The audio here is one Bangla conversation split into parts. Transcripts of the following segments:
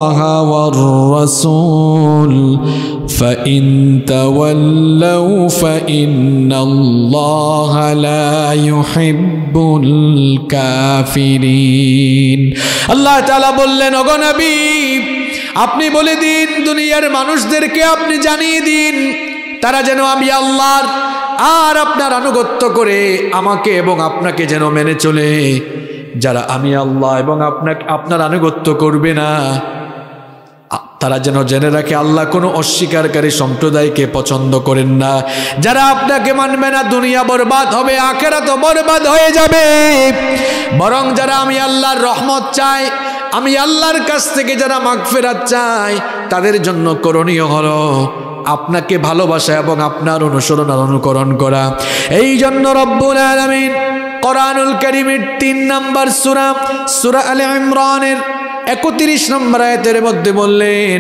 والرسول فإن تولوا فإن الله لا يحب الكافرين আল্লাহ তাআলা বললেন ওগো নবী আপনি বলে দিন দুনিয়ার মানুষদেরকে আপনি জানিয়ে দিন তারা যেন আমি আল্লাহর আর আপনার আনুগত্য করে আমাকে এবং আপনাকে যেন মেনে চলে যারা আমি আল্লাহ এবং আপনার আনুগত্য করবে না তারা যেন জেনে রাখে আল্লাহ কোনো অস্বীকারী সম্প্রদায়কে পছন্দ করেন না যারা আপনাকে মানবে না দুনিয়া বরবাদ হবে আখিরাতও বরবাদ হয়ে যাবে বরং যারা আমি আল্লাহর রহমত চায় আমি আল্লাহর কাছ থেকে যারা মাগফিরাত চায় তাদের জন্য করণীয় হলো আপনাকে ভালোবাসা এবং আপনার অনুসরণ আর অনুকরণ করা এই জন্য রব্বুল আলামিন কোরআনুল কারীমের 3 নম্বর সূরা আলে ইমরানের 31 নম্বর আয়াতের মধ্যে বললেন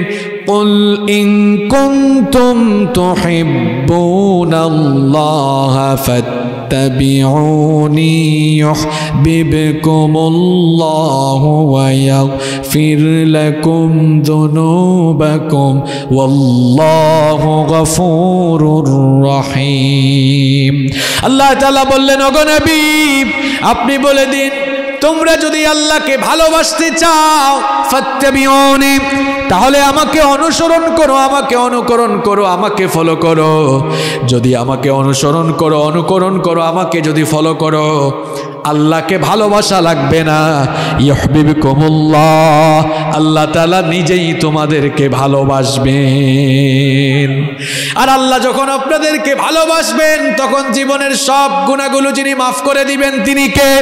কুল ইন কুনতুম তুহিব্বুনাল্লাহা ফাত্তাবিউনি ইউহিব্বুকুমুল্লাহু ওয়া ইয়াগফির লাকুম যুনুবাকুম ওয়াল্লাহু গফুরুর রহিম আল্লাহ তাআলা বললেন ওগো নবী আপনি বলে দিন তোমরা যদি আল্লাহকে ভালোবাসতে চাও ফাত্তাবিউনি তাহলে আমাকে অনুসরণ করো আমাকে অনুকরণ করো আমাকে ফলো করো যদি আমাকে অনুসরণ করো অনুকরণ করো আমাকে যদি ফলো করো আল্লাহকে ভালোবাসা লাগবে না ইউহিব্বুকুমুল্লাহ আল্লাহ তাআলা নিজেই তোমাদেরকে ভালোবাসবেন আর আল্লাহ যখন আপনাদেরকে ভালোবাসবেন তখন জীবনের সব গুনাহগুলো যিনি মাফ করে দিবেন তিনি কে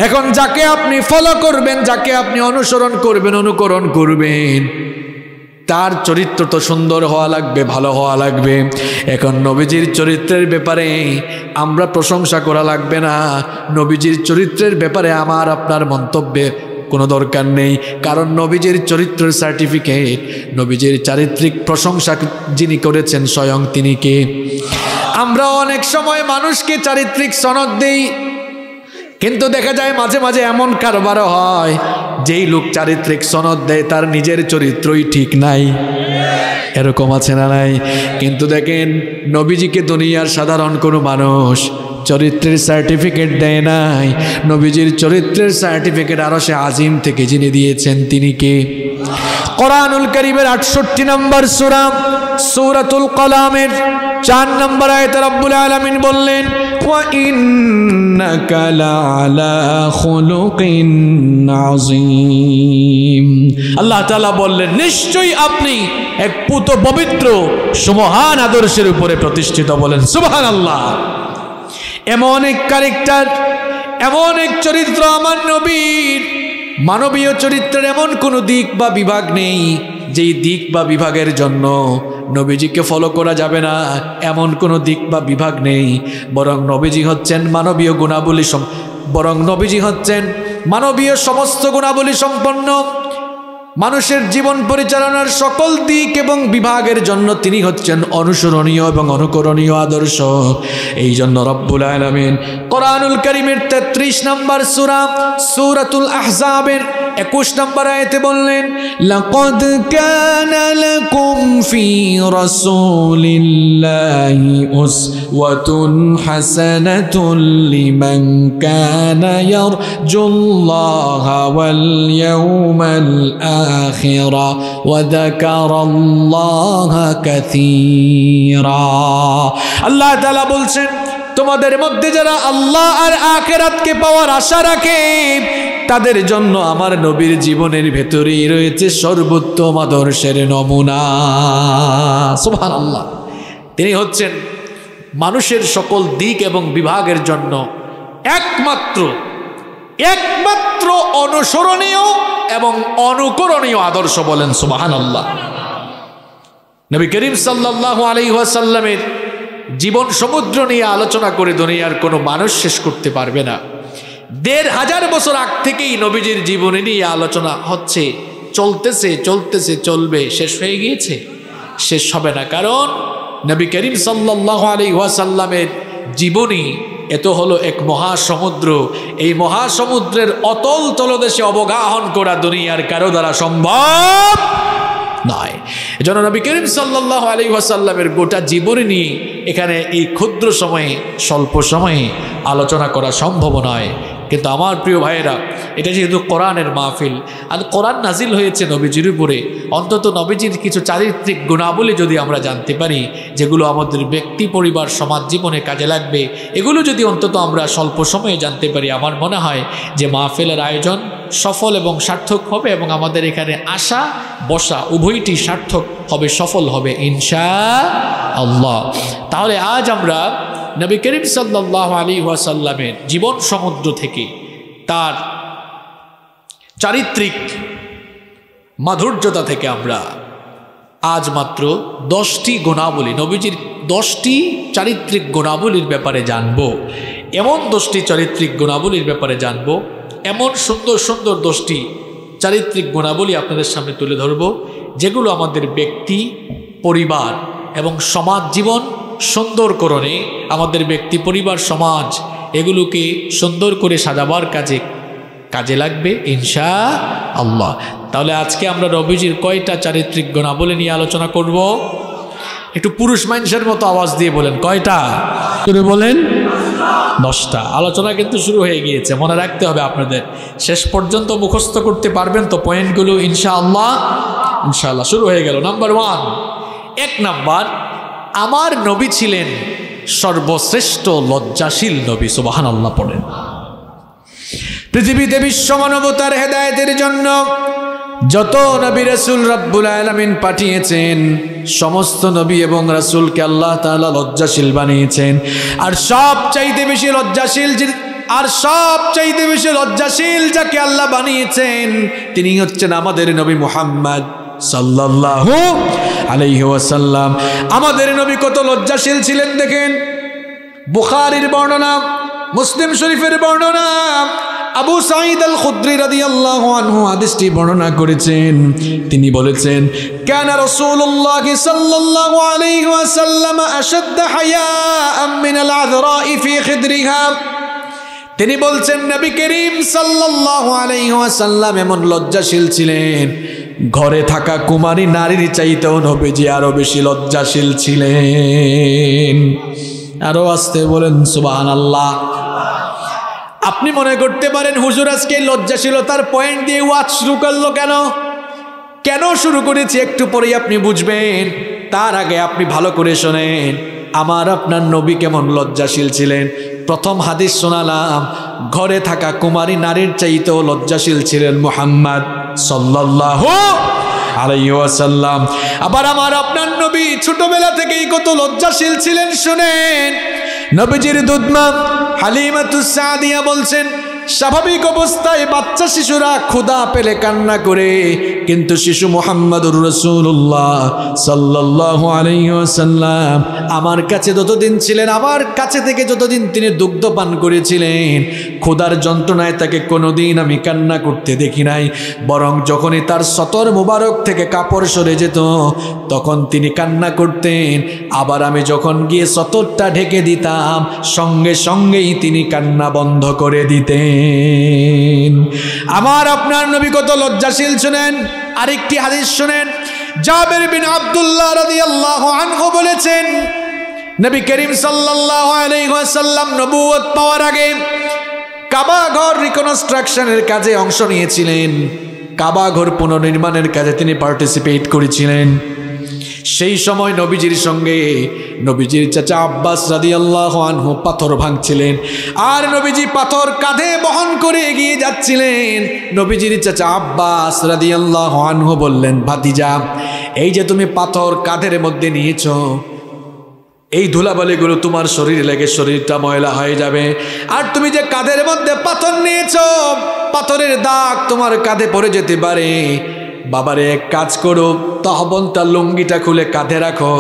এখন যাকে আপনি ফলো করবেন যাকে আপনি অনুসরণ করবেন অনুকরণ করবেন তার চরিত্র তো সুন্দর হওয়া লাগবে ভালো হওয়া লাগবে এখন নবীজির চরিত্রের ব্যাপারে আমরা প্রশংসা করা লাগবে না নবীজির চরিত্রের ব্যাপারে আমার আপনার মন্তব্যে কোনো দরকার নেই কারণ নবীজির চরিত্রের সার্টিফিকেট নবীজির চারিত্রিক প্রশংসা যিনি করেছেন স্বয়ং তিনি কে আমরা অনেক সময় মানুষকে চারিত্রিক সনদ দেই কিন্তু দেখা যায় মাঝে মাঝে এমন কারবারও হয় যেই লোক চারিত্রিক সনদ দেয় তার নিজের চরিত্রই ঠিক নাই এরকম আছে না নাই কিন্তু দেখেন নবীজিকে দুনিয়ার সাধারণ কোনো মানুষ চরিত্রের সার্টিফিকেট দেয় নাই নবীজির চরিত্রের সার্টিফিকেট আরশে আজিম থেকে যিনি দিয়েছেন তিনি কে কোরআনুল কারীমের 68 নম্বর সূরাতুল কলামের 4 নম্বর আয়াতে রব্বুল আলামিন বললেন ওয়া ইন্নাকা লাআলা খুলুকিন আযীম আল্লাহ তাআলা বললেন নিশ্চয়ই আপনি এক পুত পবিত্র সুমহান আদর্শের উপরে প্রতিষ্ঠিত বলেন সুবহানাল্লাহ এমন এক ক্যারেক্টার এমন এক চরিত্র আমার নবীর মানবীয় চরিত্রের এমন কোনো দিক বা বিভাগ নেই যেই দিক বা বিভাগের জন্য নবীজিকে ফলো করা যাবে না এমন কোনো দিক বা বিভাগ নেই বরং নবীজি হচ্ছেন মানবীয় গুণাবলী বরং নবীজি হচ্ছেন মানবীয় সমস্ত গুণাবলী সম্পন্ন মানুষের জীবন পরিচালনার সকল দিক এবং বিভাগের জন্য তিনি হচ্ছেন অনুসরণীয় এবং অনুকরণীয় আদর্শ এই জন্য রব্বুল আলামিন কোরআনুল কারীমের 33 নম্বর সূরাতুল আহজাবের 21 নম্বর আয়াতে বললেন লাকাদ কানা লাকুম ফি রাসূলিল্লাহি উসওয়াতুন হাসানাতুন লিমান কানা ইয়ারজুল্লাহা ওয়াল ইয়াওমাল আখিরা ওয়া যাকারাল্লাহা কাসীরা আল্লাহ তাআলা বলছেন তোমাদের মধ্যে যারা আল্লাহ আর আখিরাতকে পাওয়ার আশা রাখে তাদের জন্য আমার নবীর জীবনের ভেতরেই রয়েছে সর্বোত্তম আদর্শের নমুনা সুবহানাল্লাহ তিনি হচ্ছেন মানুষের সকল দিক এবং বিভাগের জন্য একমাত্র অনুসরণীয় এবং অনুকরণীয় আদর্শ বলেন সুবহানাল্লাহ নবী করিম সাল্লাল্লাহু আলাইহি ওয়াসাল্লামের জীবন সমুদ্র নিয়ে আলোচনা করে দুনিয়ার কোনো মানুষ শেষ করতে পারবে না ১৫০০ বছর আগ থেকেই নবীজির জীবনী নিয়ে আলোচনা হচ্ছে চলতেছে চলবে শেষ হয়ে গিয়েছে শেষ হবে না কারণ নবী করিম সাল্লাল্লাহু আলাইহি ওয়াসাল্লামের জীবনী এত হলো এক মহাসমুদ্র। এই মহাসমুদ্রের অতল তলদেশে অবগাহন করা দুনিয়ার কারো দ্বারা সম্ভব নয়। এজন্য নবী করিম সাল্লাল্লাহু আলাইহি ওয়াসাল্লামের গোটা জীবন নিয়ে এখানে এই ক্ষুদ্র সময়ে স্বল্প সময়ে আলোচনা করা সম্ভব নয়। কিন্তু আমার প্রিয় ভাইয়েরা, এটা যেহেতু কোরআনের মাহফিল আর কোরআন নাজিল হয়েছে নবীজির উপরে, অন্তত নবীজির কিছু চারিত্রিক গুণাবলী যদি আমরা জানতে পারি, যেগুলো আমাদের ব্যক্তি পরিবার সমাজ জীবনে কাজে লাগবে, এগুলো যদি অন্তত আমরা স্বল্প সময়ে জানতে পারি, আমার মনে হয় যে মাহফিলের আয়োজন সফল এবং সার্থক হবে এবং আমাদের এখানে আসা বসা উভয়টি সার্থক হবে, সফল হবে ইনশাআল্লাহ। তাহলে আজ আমরা নবী করিম সাল্লাল্লাহু আলাইহি ওয়াসাল্লামের জীবন সমুদ্র থেকে তার চারিত্রিক মাধুর্যতা থেকে আমরা আজ মাত্র 10টি গুণাবলী, নবীজির 10টি চারিত্রিক গুণাবলীর ব্যাপারে জানব। এমন 10টি চারিত্রিক গুণাবলীর ব্যাপারে জানব, এমন সুন্দর সুন্দর 10টি চারিত্রিক গুণাবলী আপনাদের সামনে তুলে ধরব, যেগুলো আমাদের ব্যক্তি পরিবার এবং সমাজ জীবন সুন্দরকরণে, আমাদের ব্যক্তি পরিবার সমাজ এগুলোকে সুন্দর করে সাজাবার কাজে লাগবে ইনশাআল্লাহ। তাহলে আজকে আমরা নবীজির কয়টা চারিত্রিক গুণাবলী নিয়ে আলোচনা করব? একটু পুরুষ মানুষের মতো আওয়াজ দিয়ে বলেন, কয়টা? বলেন 10টা। আলোচনা কিন্তু শুরু হয়ে গিয়েছে, মনে রাখতে হবে আপনাদের, শেষ পর্যন্ত মুখস্থ করতে পারবেন তো পয়েন্টগুলো ইনশাআল্লাহ। ইনশাআল্লাহ শুরু হয়ে গেল। নাম্বার 1, 1 নাম্বার, আমার নবী ছিলেন সর্বশ্রেষ্ঠ লজ্জাশীল নবী। সুবহানাল্লাহ পড়েন। পৃথিবীতে বিশ্ব মানবতার হেদায়েতের জন্য যত নবী রাসূল রব্বুল আলামিন পাঠিয়েছেন, সমস্ত নবী এবং রাসূলকে আল্লাহ তাআলা লজ্জাশীল বানিয়েছেন। আর সবচাইতে বেশি লজ্জাশীল যাকে আল্লাহ বানিয়েছেন তিনি হচ্ছেন আমাদের নবী মুহাম্মদ সাল্লাল্লাহু আলাইহি ওয়াসাল্লাম। আমাদের নবী কত লজ্জাশীল ছিলেন দেখেন। বুখারীর বর্ণনা, মুসলিম শরীফের বর্ণনা, আবু সাঈদ আল খুদরি রাদিয়াল্লাহু আনহু হাদিসটি বর্ণনা করেছেন। তিনি বলেছেন, কানা রাসূলুল্লাহ সাল্লাল্লাহু আলাইহি ওয়াসাল্লাম আশাদ্দ হায়াআম মিনাল আযরা'i ফি খিদরিহা। তিনি বলছেন নবী করিম সাল্লাল্লাহু আলাইহি ওয়াসাল্লাম এমন লজ্জাশীল ছিলেন, ঘরে থাকা কুমারী নারীর চাইতেও নবীজি আরো বেশি লজ্জাশীল ছিলেন। আরো আস্তে বলেন সুবহানাল্লাহ। আপনি মনে করতে পারেন হুজুর আজকে লজ্জাশীলতার পয়েন্ট দিয়ে ওয়াজ শুরু করলো কেন শুরু করেছি? একটু পরেই আপনি বুঝবেন। তার আগে আপনি ভালো করে শোনেন, আমার আপনার নবী কেমন লজ্জাশীল ছিলেন। প্রথম হাদিস শোনালাম, ঘরে থাকা কুমারী নারীর চাইতেও লজ্জাশীল ছিলেন মুহাম্মদ সাল্লাল্লাহু আলাইহি ওয়াসাল্লাম। আবার আমার আপনার নবী ছোটবেলা থেকেই কত লজ্জাশীল ছিলেন শুনেন। নবীজির দুধমা হালিমাতুস সাদিয়া বলছেন, স্বাভাবিক অবস্থায় বাচ্চা শিশুরা ক্ষুধা পেলে কান্না করে, কিন্তু শিশু মুহাম্মদুর রাসূলুল্লাহ সাল্লাল্লাহু আলাইহি ওয়াসাল্লাম আমার কাছে যতদিন ছিলেন, আমার কাছে থেকে যতদিন তিনি দুগ্ধ পান করেছিলেন, ক্ষুধার যন্ত্রণায় তাকে কোনোদিন আমি কান্না করতে দেখি নাই। বরং যখনই তার সতর মুবারক থেকে কাপড় সরে যেত তখন তিনি কান্না করতেন। আবার আমি যখন গিয়ে সতরটা ঢেকে দিতাম সঙ্গে সঙ্গেই তিনি কান্না বন্ধ করে দিতেন। আমার আপনার নবী কত লজ্জাশীল শুনেন। আরেকটি হাদিস শুনেন, জাবের বিন আব্দুল্লাহ রাদিয়াল্লাহু আনহু বলেছেন, নবী করিম সাল্লাল্লাহু আলাইহি ওয়াসাল্লাম নবুয়ত পাওয়ার আগে কাবা ঘর রিকনস্ট্রাকশনের কাজে অংশ নিয়েছিলেন। কাবা ঘর পুনর্নির্মাণের কাজে তিনি পার্টিসিপেট করেছিলেন। সেই সময় নবীজির সঙ্গে নবীজির চাচা আব্বাস রাদিয়াল্লাহু আনহু পাথর ভাঙছিলেন, আর নবীজি পাথর কাঁধে বহন করে এগিয়ে যাচ্ছিলেন। নবীজির চাচা আব্বাস রাদিয়াল্লাহু আনহু বললেন, ভাতিজা, এই যে তুমি পাথর কাঁধের মধ্যে নিয়েছো, এই ধুলাবালিগুলো তোমার শরীরে লেগে শরীরটা ময়লা হয়ে যাবে। আর তুমি যে কাঁধের মধ্যে পাথর নিয়েছো, পাথরের দাগ তোমার কাঁধে পড়ে যেতে পারে। বাবারে, এক কাজ করো, তহবনটা লুঙ্গিটা খুলে কাঁধে রাখো,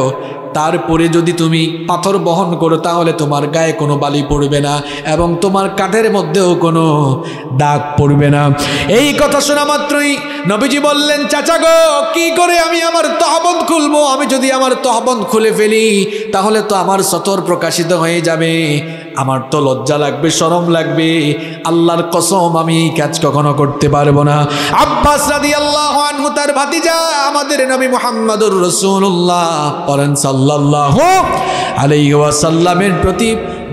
তারপরে যদি তুমি পাথর বহন করো তাহলে তোমার গায়ে কোনো বালি পড়বে না এবং তোমার কাঁধের মধ্যেও কোনো দাগ পড়বে না। এই কথা শোনা মাত্রই নবীজি বললেন, চাচা গো, কি করে আমি আমার তহবন খুলবো? আমি যদি আমার তহবন খুলে ফেলি তাহলে তো আমার সতর প্রকাশিত হয়ে যাবে। আমার তো লজ্জা লাগবে, শরম লাগবে, আল্লাহর কসম আমি এই কাজ কখনো করতে পারবো না। আব্বাস রাদিয়াল্লাহু আনহু তার ভাতিজা আমাদের নবী মুহাম্মদুর রাসূলুল্লাহ বলেন সাল্লাল্লাহু আলাইহি ওয়াসাল্লামের প্রতি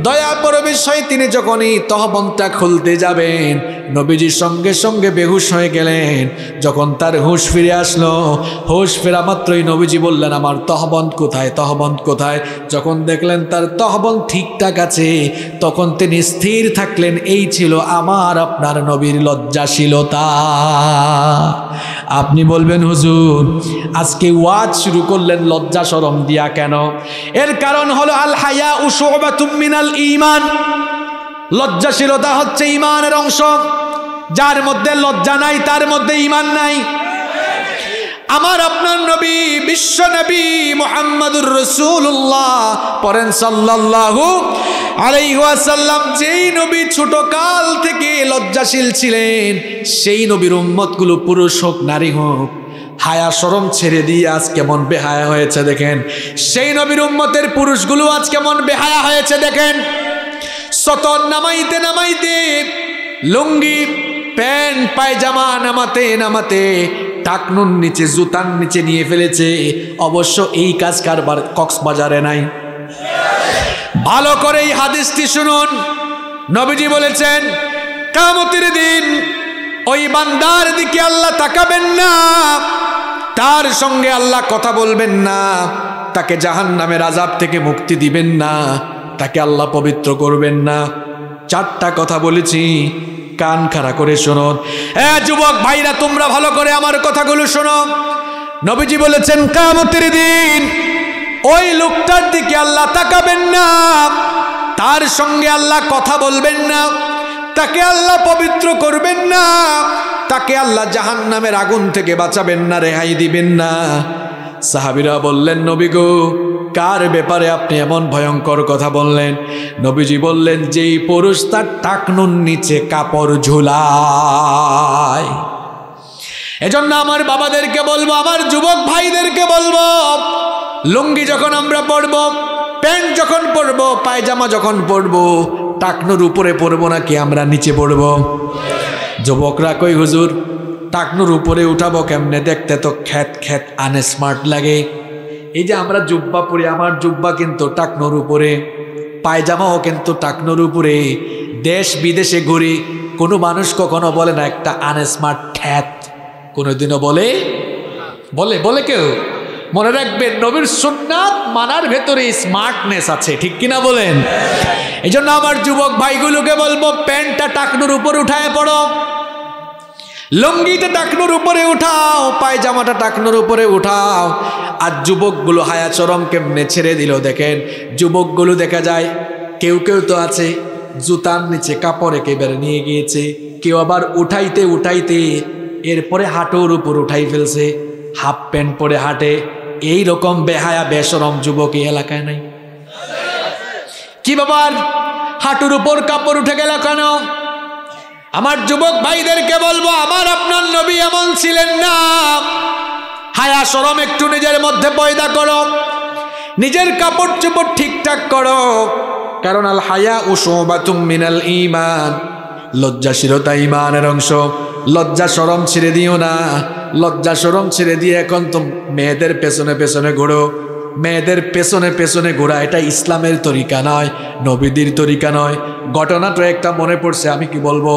দয়া প্রবেশ হয়, তিনি যখনই তহবন্দটা খুলতে যাবেন নবীজির সঙ্গে সঙ্গে বেহুশ হয়ে গেলেন। যখন তার হুঁশ ফিরে আসলো, হুঁশ ফেরা মাত্রই নবীজি বললেন আমার তহবন্দ কোথায়, তহবন্দ কোথায়? যখন দেখলেন তার তহবন্দ ঠিকঠাক আছে তখন তিনি স্থির থাকলেন। এই ছিল আমার আপনার নবীর লজ্জাশীলতা। আপনি বলবেন হুজুর আজকে ওয়াজ শুরু করলেন লজ্জা শরম দিয়া কেন? এর কারণ হলো আল হায়া শুবাতুম মিনাল ঈমান। লজ্জাশীলতা হচ্ছে ঈমানের অংশ। যার মধ্যে লজ্জা নাই তার মধ্যে ঈমান নাই। আমার আপনার নবী বিশ্ব নবী মুহাম্মদুর রাসূলুল্লাহ পড়েন সাল্লাল্লাহু আলাইহি ওয়াসাল্লাম, যেই নবী ছোট কাল থেকে লজ্জাশীল ছিলেন সেই নবীর উম্মতগুলো পুরুষ হোক নারী হোক হায়া শরম ছেড়ে দিয়ে আজ কেমন বেহায়া হয়েছে দেখেন। সেই নবীর উম্মতের পুরুষগুলো আজ কেমন বেহায়া হয়েছে দেখেন। সতর নামাইতে নামাইতে, লুঙ্গি প্যান্ট পায়জামা নামাতে নামাতে টাকনুর নিচে জুতার নিচে নিয়ে ফেলেছে। অবশ্য এই কাজ কারবার কক্সবাজারে নাই। ভালো করে এই হাদিসটি শুনুন। নবীজি বলেছেন কিয়ামতের দিন ওই বান্দার দিকে আল্লাহ তাকাবেন না, তার সঙ্গে আল্লাহ কথা বলবেন না, তাকে জাহান্নামের আযাব থেকে মুক্তি দিবেন না, তাকে আল্লাহ পবিত্র করবেন না। চারটা কথা বলেছি, কান খাড়া করে শুনুন। যুবক ভাইরা তোমরা ভালো করে আমার কথাগুলো শোনো। নবীজি বলেছেন কিয়ামতের দিন ওই লোকটার দিকে আল্লাহ তাকাবেন না, তার সঙ্গে আল্লাহ কথা বলবেন না, তাকে আল্লাহ পবিত্র করবেন না, তাকে আল্লাহ জাহান্নামের আগুন থেকে বাঁচাবেন না, রেহাই দিবেন না। সাহাবীরা বললেন নবী গো কার ব্যাপারে আপনি এমন ভয়ঙ্কর কথা বললেন? নবীজি বললেন যেই পুরুষ তার টাকনুর নিচে কাপড় ঝুলায়। এজন্য আমার বাবাদেরকে বলবো, আমার যুবক ভাইদেরকে বলবো, লুঙ্গি যখন আমরা পরবো, প্যান্ট যখন পরবো, পায়জামা যখন পরবো, টাকনুর উপরে পরবো নাকি আমরা নিচে পরবো? যুবকরা কই হুজুর টাকনুর উপরে উঠাবো কেমনে? দেখতে তো খ্যাত খ্যাত আনস্মার্ট লাগে। এই যে আমরা জুব্বা পরি, আমার জুব্বা কিন্তু টাকনুর উপরে, পায়জামাও কিন্তু টাকনুর উপরে। দেশ বিদেশে ঘুরি, কোনো মানুষ কখনো বলে না একটা আনস্মার্ট খ্যাত, কোনোদিনও বলে বলে বলে কেউ? মনে রাখবেন নবীর সুন্নাত মানার ভেতরে স্মার্টনেস আছে, ঠিক কিনা বলেন? এই জন্য আমার যুবক ভাইগুলোকে বলবো প্যান্টটা টাকনুর উপরে উঠায় পড়ো, লুঙ্গিটা টাকনুর উপরে উঠাও, পায়জামাটা টাকনুর উপরে উঠাও। আর যুবকগুলো হায়া চরম কেমনে ছেড়ে দিল দেখেন। যুবকগুলো দেখা যায় কেউ কেউ তো আছে জুতার নিচে কাপড় একেবারে নিয়ে গিয়েছে, কেউ আবার উঠাইতে উঠাইতে এরপরে হাঁটুর উপর উঠাই ফেলছে, হাফ প্যান্ট পরে হাঁটে। এই রকম বেহায়া বেশরম যুবক এই এলাকায় নাই? কি বাবার হাঁটুর উপর কাপড় উঠে গেল কেন? আমার যুবক ভাইদেরকে বলবো আমার আপনার নবী এমন ছিলেন না। হায়া শরম একটু নিজের মধ্যে পয়দা করো, নিজের কাপড় চোপড় ঠিকঠাক করো। কারণ আল হায়া শুবাতুম মিনাল ঈমান, লজ্জাশীলতা ঈমানের অংশ। লজ্জা শরম ছেড়ে দিও না, লজ্জা শরম ছেড়ে দিয়ে এখন তো মেয়েদের পেছনে পেছনে ঘোরো। মেয়েদের পেছনে পেছনে ঘোরা এটা ইসলামের তরিকা নয়, নবীদের তরিকা নয়। ঘটনাটা একটা মনে পড়ছে, আমি কি বলবো,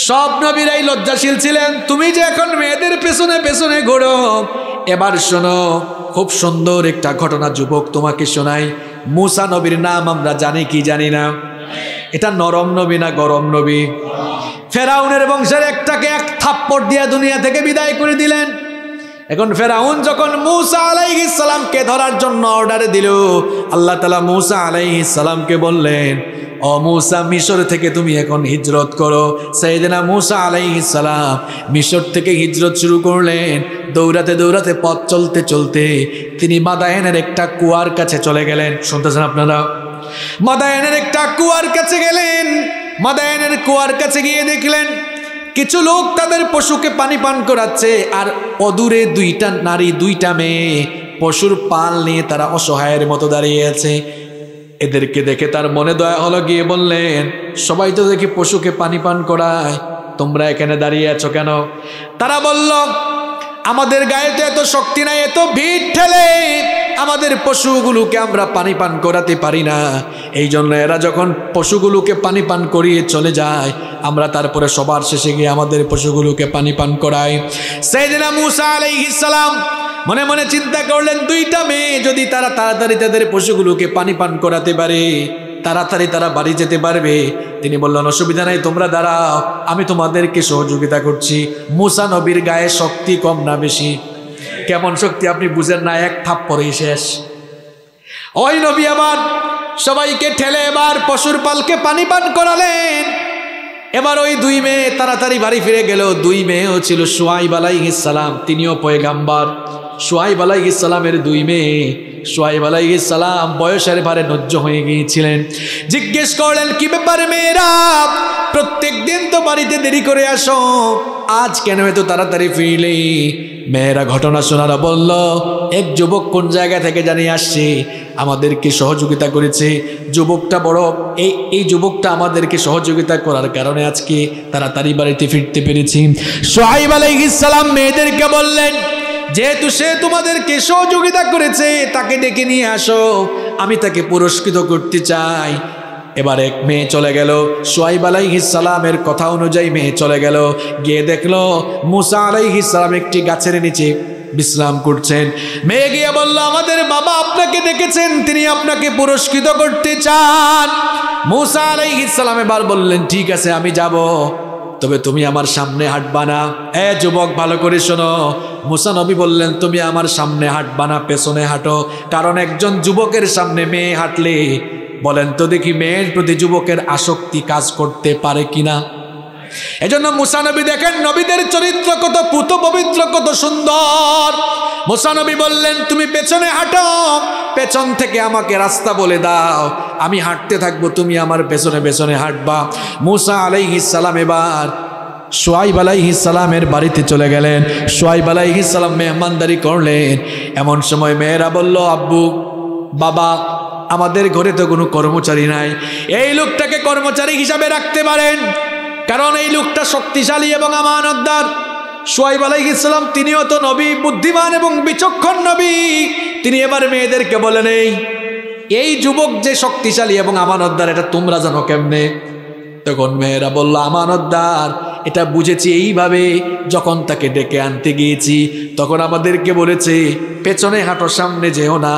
সব নবীরাই লজ্জাশীল ছিলেন। তুমি যে এখন মেয়েদের পেছনে পেছনে ঘোরো। এবার শোনো, খুব সুন্দর একটা ঘটনা যুবক তোমাকে শোনাই। মুসা নবীর নাম আমরা জানি কি জানি না? এটা নরম নবী না গরম নবী? ফেরাউনের বংশের একটাকে এক থাপ্পড় দিয়ে দুনিয়া থেকে বিদায় করে দিলেন। এখন ফেরাউন যখন মুসা আলাইহিস সালামকে ধরার জন্য অর্ডার দিল, আল্লাহ তাআলা মুসা আলাইহিস সালামকে বললেন ও মুসা মিশর থেকে তুমি এখন হিজরত করো। সাইয়েদনা মুসা আলাইহিস সালাম মিশর থেকে হিজরত শুরু করলেন। দৌড়াতে দৌড়াতে পথ চলতে চলতে তিনি মাদায়েনের একটা কুয়ার কাছে চলে গেলেন। শুনতেছেন আপনারা? মাদায়েনের একটা কুয়ার কাছে গেলেন। মাদায়েনের কুয়ার কাছে গিয়ে দেখলেন কিছু লোক তাদের পশুকে পানি পান করাচ্ছে, আর অদূরে দুইটা নারী দুইটা মেয়ে পশুর পাল নিয়ে তারা অসহায়ের মতো দাঁড়িয়ে আছে। এদেরকে দেখে তার মনে দয়া হলো, গিয়ে বললেন, সবাই তো দেখি পশুকে পানি পান করায়, তোমরা এখানে দাঁড়িয়ে আছো কেন? তারা বলল, আমাদের গায়ে তো এত শক্তি নাই, এত ভিড় ঠেলে আমাদের পশুগুলোকে আমরা পানি পান করাতে পারি না। এই জন্য এরা যখন পশুগুলোকে পানি পান করিয়ে চলে যায়, আমরা তারপরে সবার শেষে গিয়ে আমাদের পশুগুলোকে পানি পান করাই। সাইয়েদনা মূসা আলাইহিস সালাম মনে মনে চিন্তা করলেন, দুইটা মেয়ে যদি তারা তাড়াতাড়ি তাদের পশুগুলোকে পানি পান করাতে পারে, তাড়াতাড়ি তারা বাড়ি যেতে পারবে। তিনি বললেন, অসুবিধা নাই, তোমরা দাঁড়াও, আমি তোমাদেরকে সহযোগিতা করছি। মূসা নবীর গায়ে শক্তি কম না বেশি? কেমন শক্তি আপনি বুঝেন না, এক থাপ্পড়েই শেষ। ওই নবী আমার সবাইকে ঠেলে এবার পশুর পালকে পানি পান করালেন। এবার ওই দুই মেয়ে তাড়াতাড়ি বাড়ি ফিরে গেল। দুই মেয়েও ছিল শুআইব আলাইহিস সালাম, তিনিও পয়গাম্বর। শুআইব আলাইহিস সালামের দুই মেয়ে। শুআইব আলাইহিস সালাম বয়সের ভারে নজ্জ হয়ে গিয়েছিলেন। জিজ্ঞেস করলেন, কি ব্যাপার মেয়েরা, প্রত্যেক দিন তো বাড়িতে দেরি করে আসো, আজ কেন এত তাড়াতাড়ি ফিরলে? মেয়েরা ঘটনা শোনারা বলল, এক যুবক কোন জায়গা থেকে জানি আসছে, আমাদেরকে সহযোগিতা করেছে। যুবকটা বড়, এই যুবকটা আমাদেরকে সহযোগিতা করার কারণে আজকে তাড়াতাড়ি বাড়িতে ফিরতে পেরেছি। শুআইব আলাইহিস সালাম মেয়েদেরকে বললেন, যেহেতু সে তোমাদেরকে সহযোগিতা করেছে, তাকে ডেকে নিয়ে আসো, আমি তাকে পুরস্কৃত করতে চাই। এবার এক মেয়ে চলে গেল। শুআইব আলাইহিস সালামের কথা অনুযায়ী মেয়ে চলে গেল, গিয়ে দেখলো মূসা আলাইহিস সালাম একটি গাছের নিচে বিশ্রাম করছেন। মেয়ে গিয়ে বলল, আমাদের বাবা আপনাকে ডেকেছেন, তিনি আপনাকে পুরস্কৃত করতে চান। মূসা আলাইহিস সালাম এবার বললেন, ঠিক আছে আমি যাব, তবে তুমি আমার সামনে হাঁটবা না। যুবক ভালো করে শোনো, মূসা নবী বললেন, তুমি আমার সামনে হাঁটবা না, পেছনে হাঁটো। কারণ একজন যুবকের সামনে মেয়ে হাঁটলে, বলেন তো দেখি, মেয়ের প্রতি যুবকের আসক্তি কাজ করতে পারে কিনা? এজন্য মূসা নবী দেখেন নবীদের চরিত্র কত পুত পবিত্র, কত সুন্দর। মূসা নবী বললেন, তুমি পেছনে হাঁটো, পেছন থেকে আমাকে রাস্তা বলে দাও, আমি হাঁটতে থাকবো, তুমি আমার পেছনে পেছনে হাঁটবা। মূসা আলাইহিস সালাম এবার শুআইব আলাইহিস সালামের বাড়িতে চলে গেলেন। শুআইব আলাইহিস সালাম মেহমানদারি করলেন। এমন সময় মেয়েরা বলল, আব্বু, বাবা, আমাদের ঘরে তো কোনো কর্মচারী নাই, এই লোকটাকে কর্মচারী হিসাবে রাখতে পারেন, কারণ এই লোকটা শক্তিশালী এবং আমানতদার। শুআইব আলাইহিস সালাম তিনিও তো নবী, বুদ্ধিমান এবং বিচক্ষণ নবী। তিনি এবার মেয়েদেরকে বলেন, এই যুবক যে শক্তিশালী এবং আমানতদার, এটা তোমরা জানো কেমনে? তখন মেয়েরা বলল, আমানতদার এটা বুঝেছি এইভাবে, যখন তাকে ডেকে আনতে গিয়েছি তখন আমাদেরকে বলেছে, পেছনে হাঁটো, সামনে যেও না।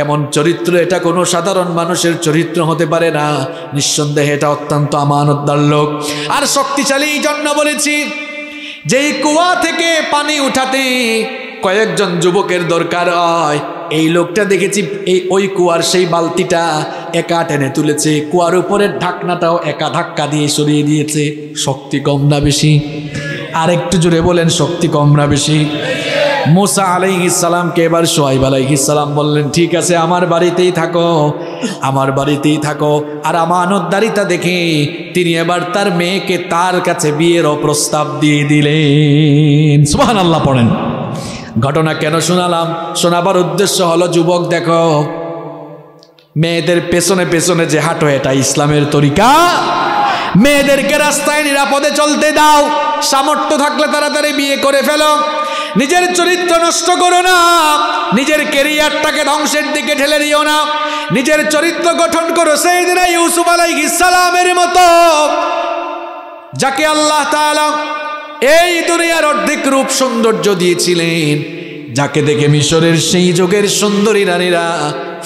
এমন চরিত্র, এটা কোনো সাধারণ মানুষের চরিত্র হতে পারে না। নিঃসন্দেহে এটা অত্যন্ত আমানতদার লোক। আর শক্তিশালী এই জন্য বলেছি, যেই কুয়া থেকে পানি উঠাতে কয়েকজন যুবকের দরকার হয়, এই লোকটা দেখেছি ওই কুয়ার সেই বালতিটা একা টেনে তুলেছে, কুয়ার উপরের ঢাকনাটাও একা ধাক্কা দিয়ে সরিয়ে দিয়েছে। শক্তি কম না বেশি? আর একটু জোরে বলেন, শক্তি কম না বেশি? মূসা আলাইহিস সালামকে এবার শুআইব আলাইহিস সালাম বললেন, ঠিক আছে, আমার বাড়িতেই থাকো, আমার বাড়িতেই থাকো। আর আমানতদারিতা দেখে তিনি এবার তার মেয়েকে তার কাছে বিয়েরও প্রস্তাব দিয়ে দিলেন। সুবহানাল্লাহ পড়েন। ঘটনা কেন শোনালাম? শোনাবার উদ্দেশ্য হলো, যুবক দেখো, মেয়েদের পেছনে পেছনে যে হাঁটো, এটা ইসলামের তরিকা। মেয়েদেরকে রাস্তায় নিরাপদে চলতে দাও, সামর্থ্য থাকলে তাড়াতাড়ি বিয়ে করে ফেলো, নিজের চরিত্র নষ্ট করো না, নিজের ক্যারিয়ারটাকে ধ্বংসের দিকে ঠেলে দিও না, নিজের চরিত্র গঠন করো সাইয়েদনা ইউসুফ আলাইহিস সালামের মতো, যাকে আল্লাহ তাআলা এই দুনিয়ার অর্ধেক রূপ সৌন্দর্য দিয়েছিলেন, যাকে দেখে মিশরের সেই যুগের সুন্দরী নারীরা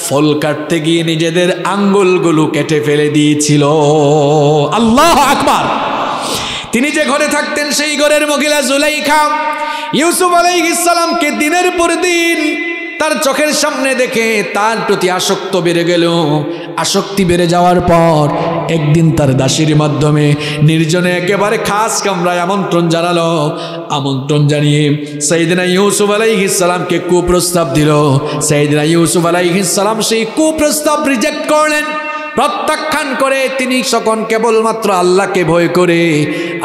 ফল কাটতে গিয়ে নিজেদের আঙ্গুলগুলো কেটে ফেলে দিয়েছিল। আল্লাহু আকবার। তিনি যে ঘরে থাকতেন, সেই ঘরের মহিলা জুলাইখা ইউসুফ আলাইহিস সালামকে দিনের পর দিন তার চোখের সামনে দেখে তার প্রতি আসক্ত বেড়ে গেল। আসক্তি বেড়ে যাওয়ার পর একদিন তার দাসীর মাধ্যমে নির্জনে একেবারে খাস কামরায় আমন্ত্রণ জানালো। আমন্ত্রণ জানিয়ে সাইয়েদনা ইউসুফ আলাইহিস সালামকে কুপ্রস্তাব দিল। সাইয়েদনা ইউসুফ আলাইহিস সালাম সেই কুপ্রস্তাব রিজেক্ট করলেন। প্রত্যাখ্যান করে তিনি তখন কেবলমাত্র আল্লাহকে ভয় করে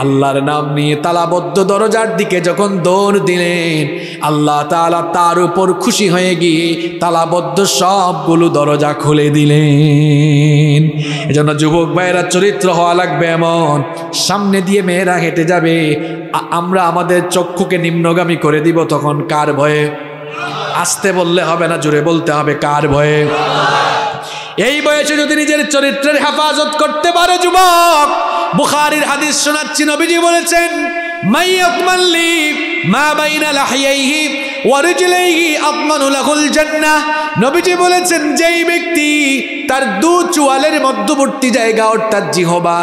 আল্লাহর নাম নিয়ে তালাবদ্ধ দরজার দিকে যখন দৌড় দিলেন, আল্লাহ তাআলা তার উপর খুশি হয়ে গিয়ে তালাবদ্ধ সবগুলো দরজা খুলে দিলেন। এজন্য যুবক ভাইয়েরা চরিত্র হওয়া লাগবে এমন, সামনে দিয়ে মেয়েরা হেঁটে যাবে, আমরা আমাদের চক্ষুকে নিম্নগামী করে দিব, তখন কার ভয়ে? আসতে বললে হবে না, জোরে বলতে হবে, কার ভয়ে? এই বয়সে যদি নিজের চরিত্রের হেফাজত করতে পারে যুবক, বুখারীর হাদিস শোনাচ্ছি, নবীজি বলেছেন মাইয়াতমাল্লি মা বাইনা লাহিয়াইহি ওয়া রিজলাইহি আতমানু লাহুল জান্নাহ। নবীজি বলেছেন যেই ব্যক্তি তার দু চোয়ালের মধ্যবর্তী জায়গা অর্থাৎ জিহবা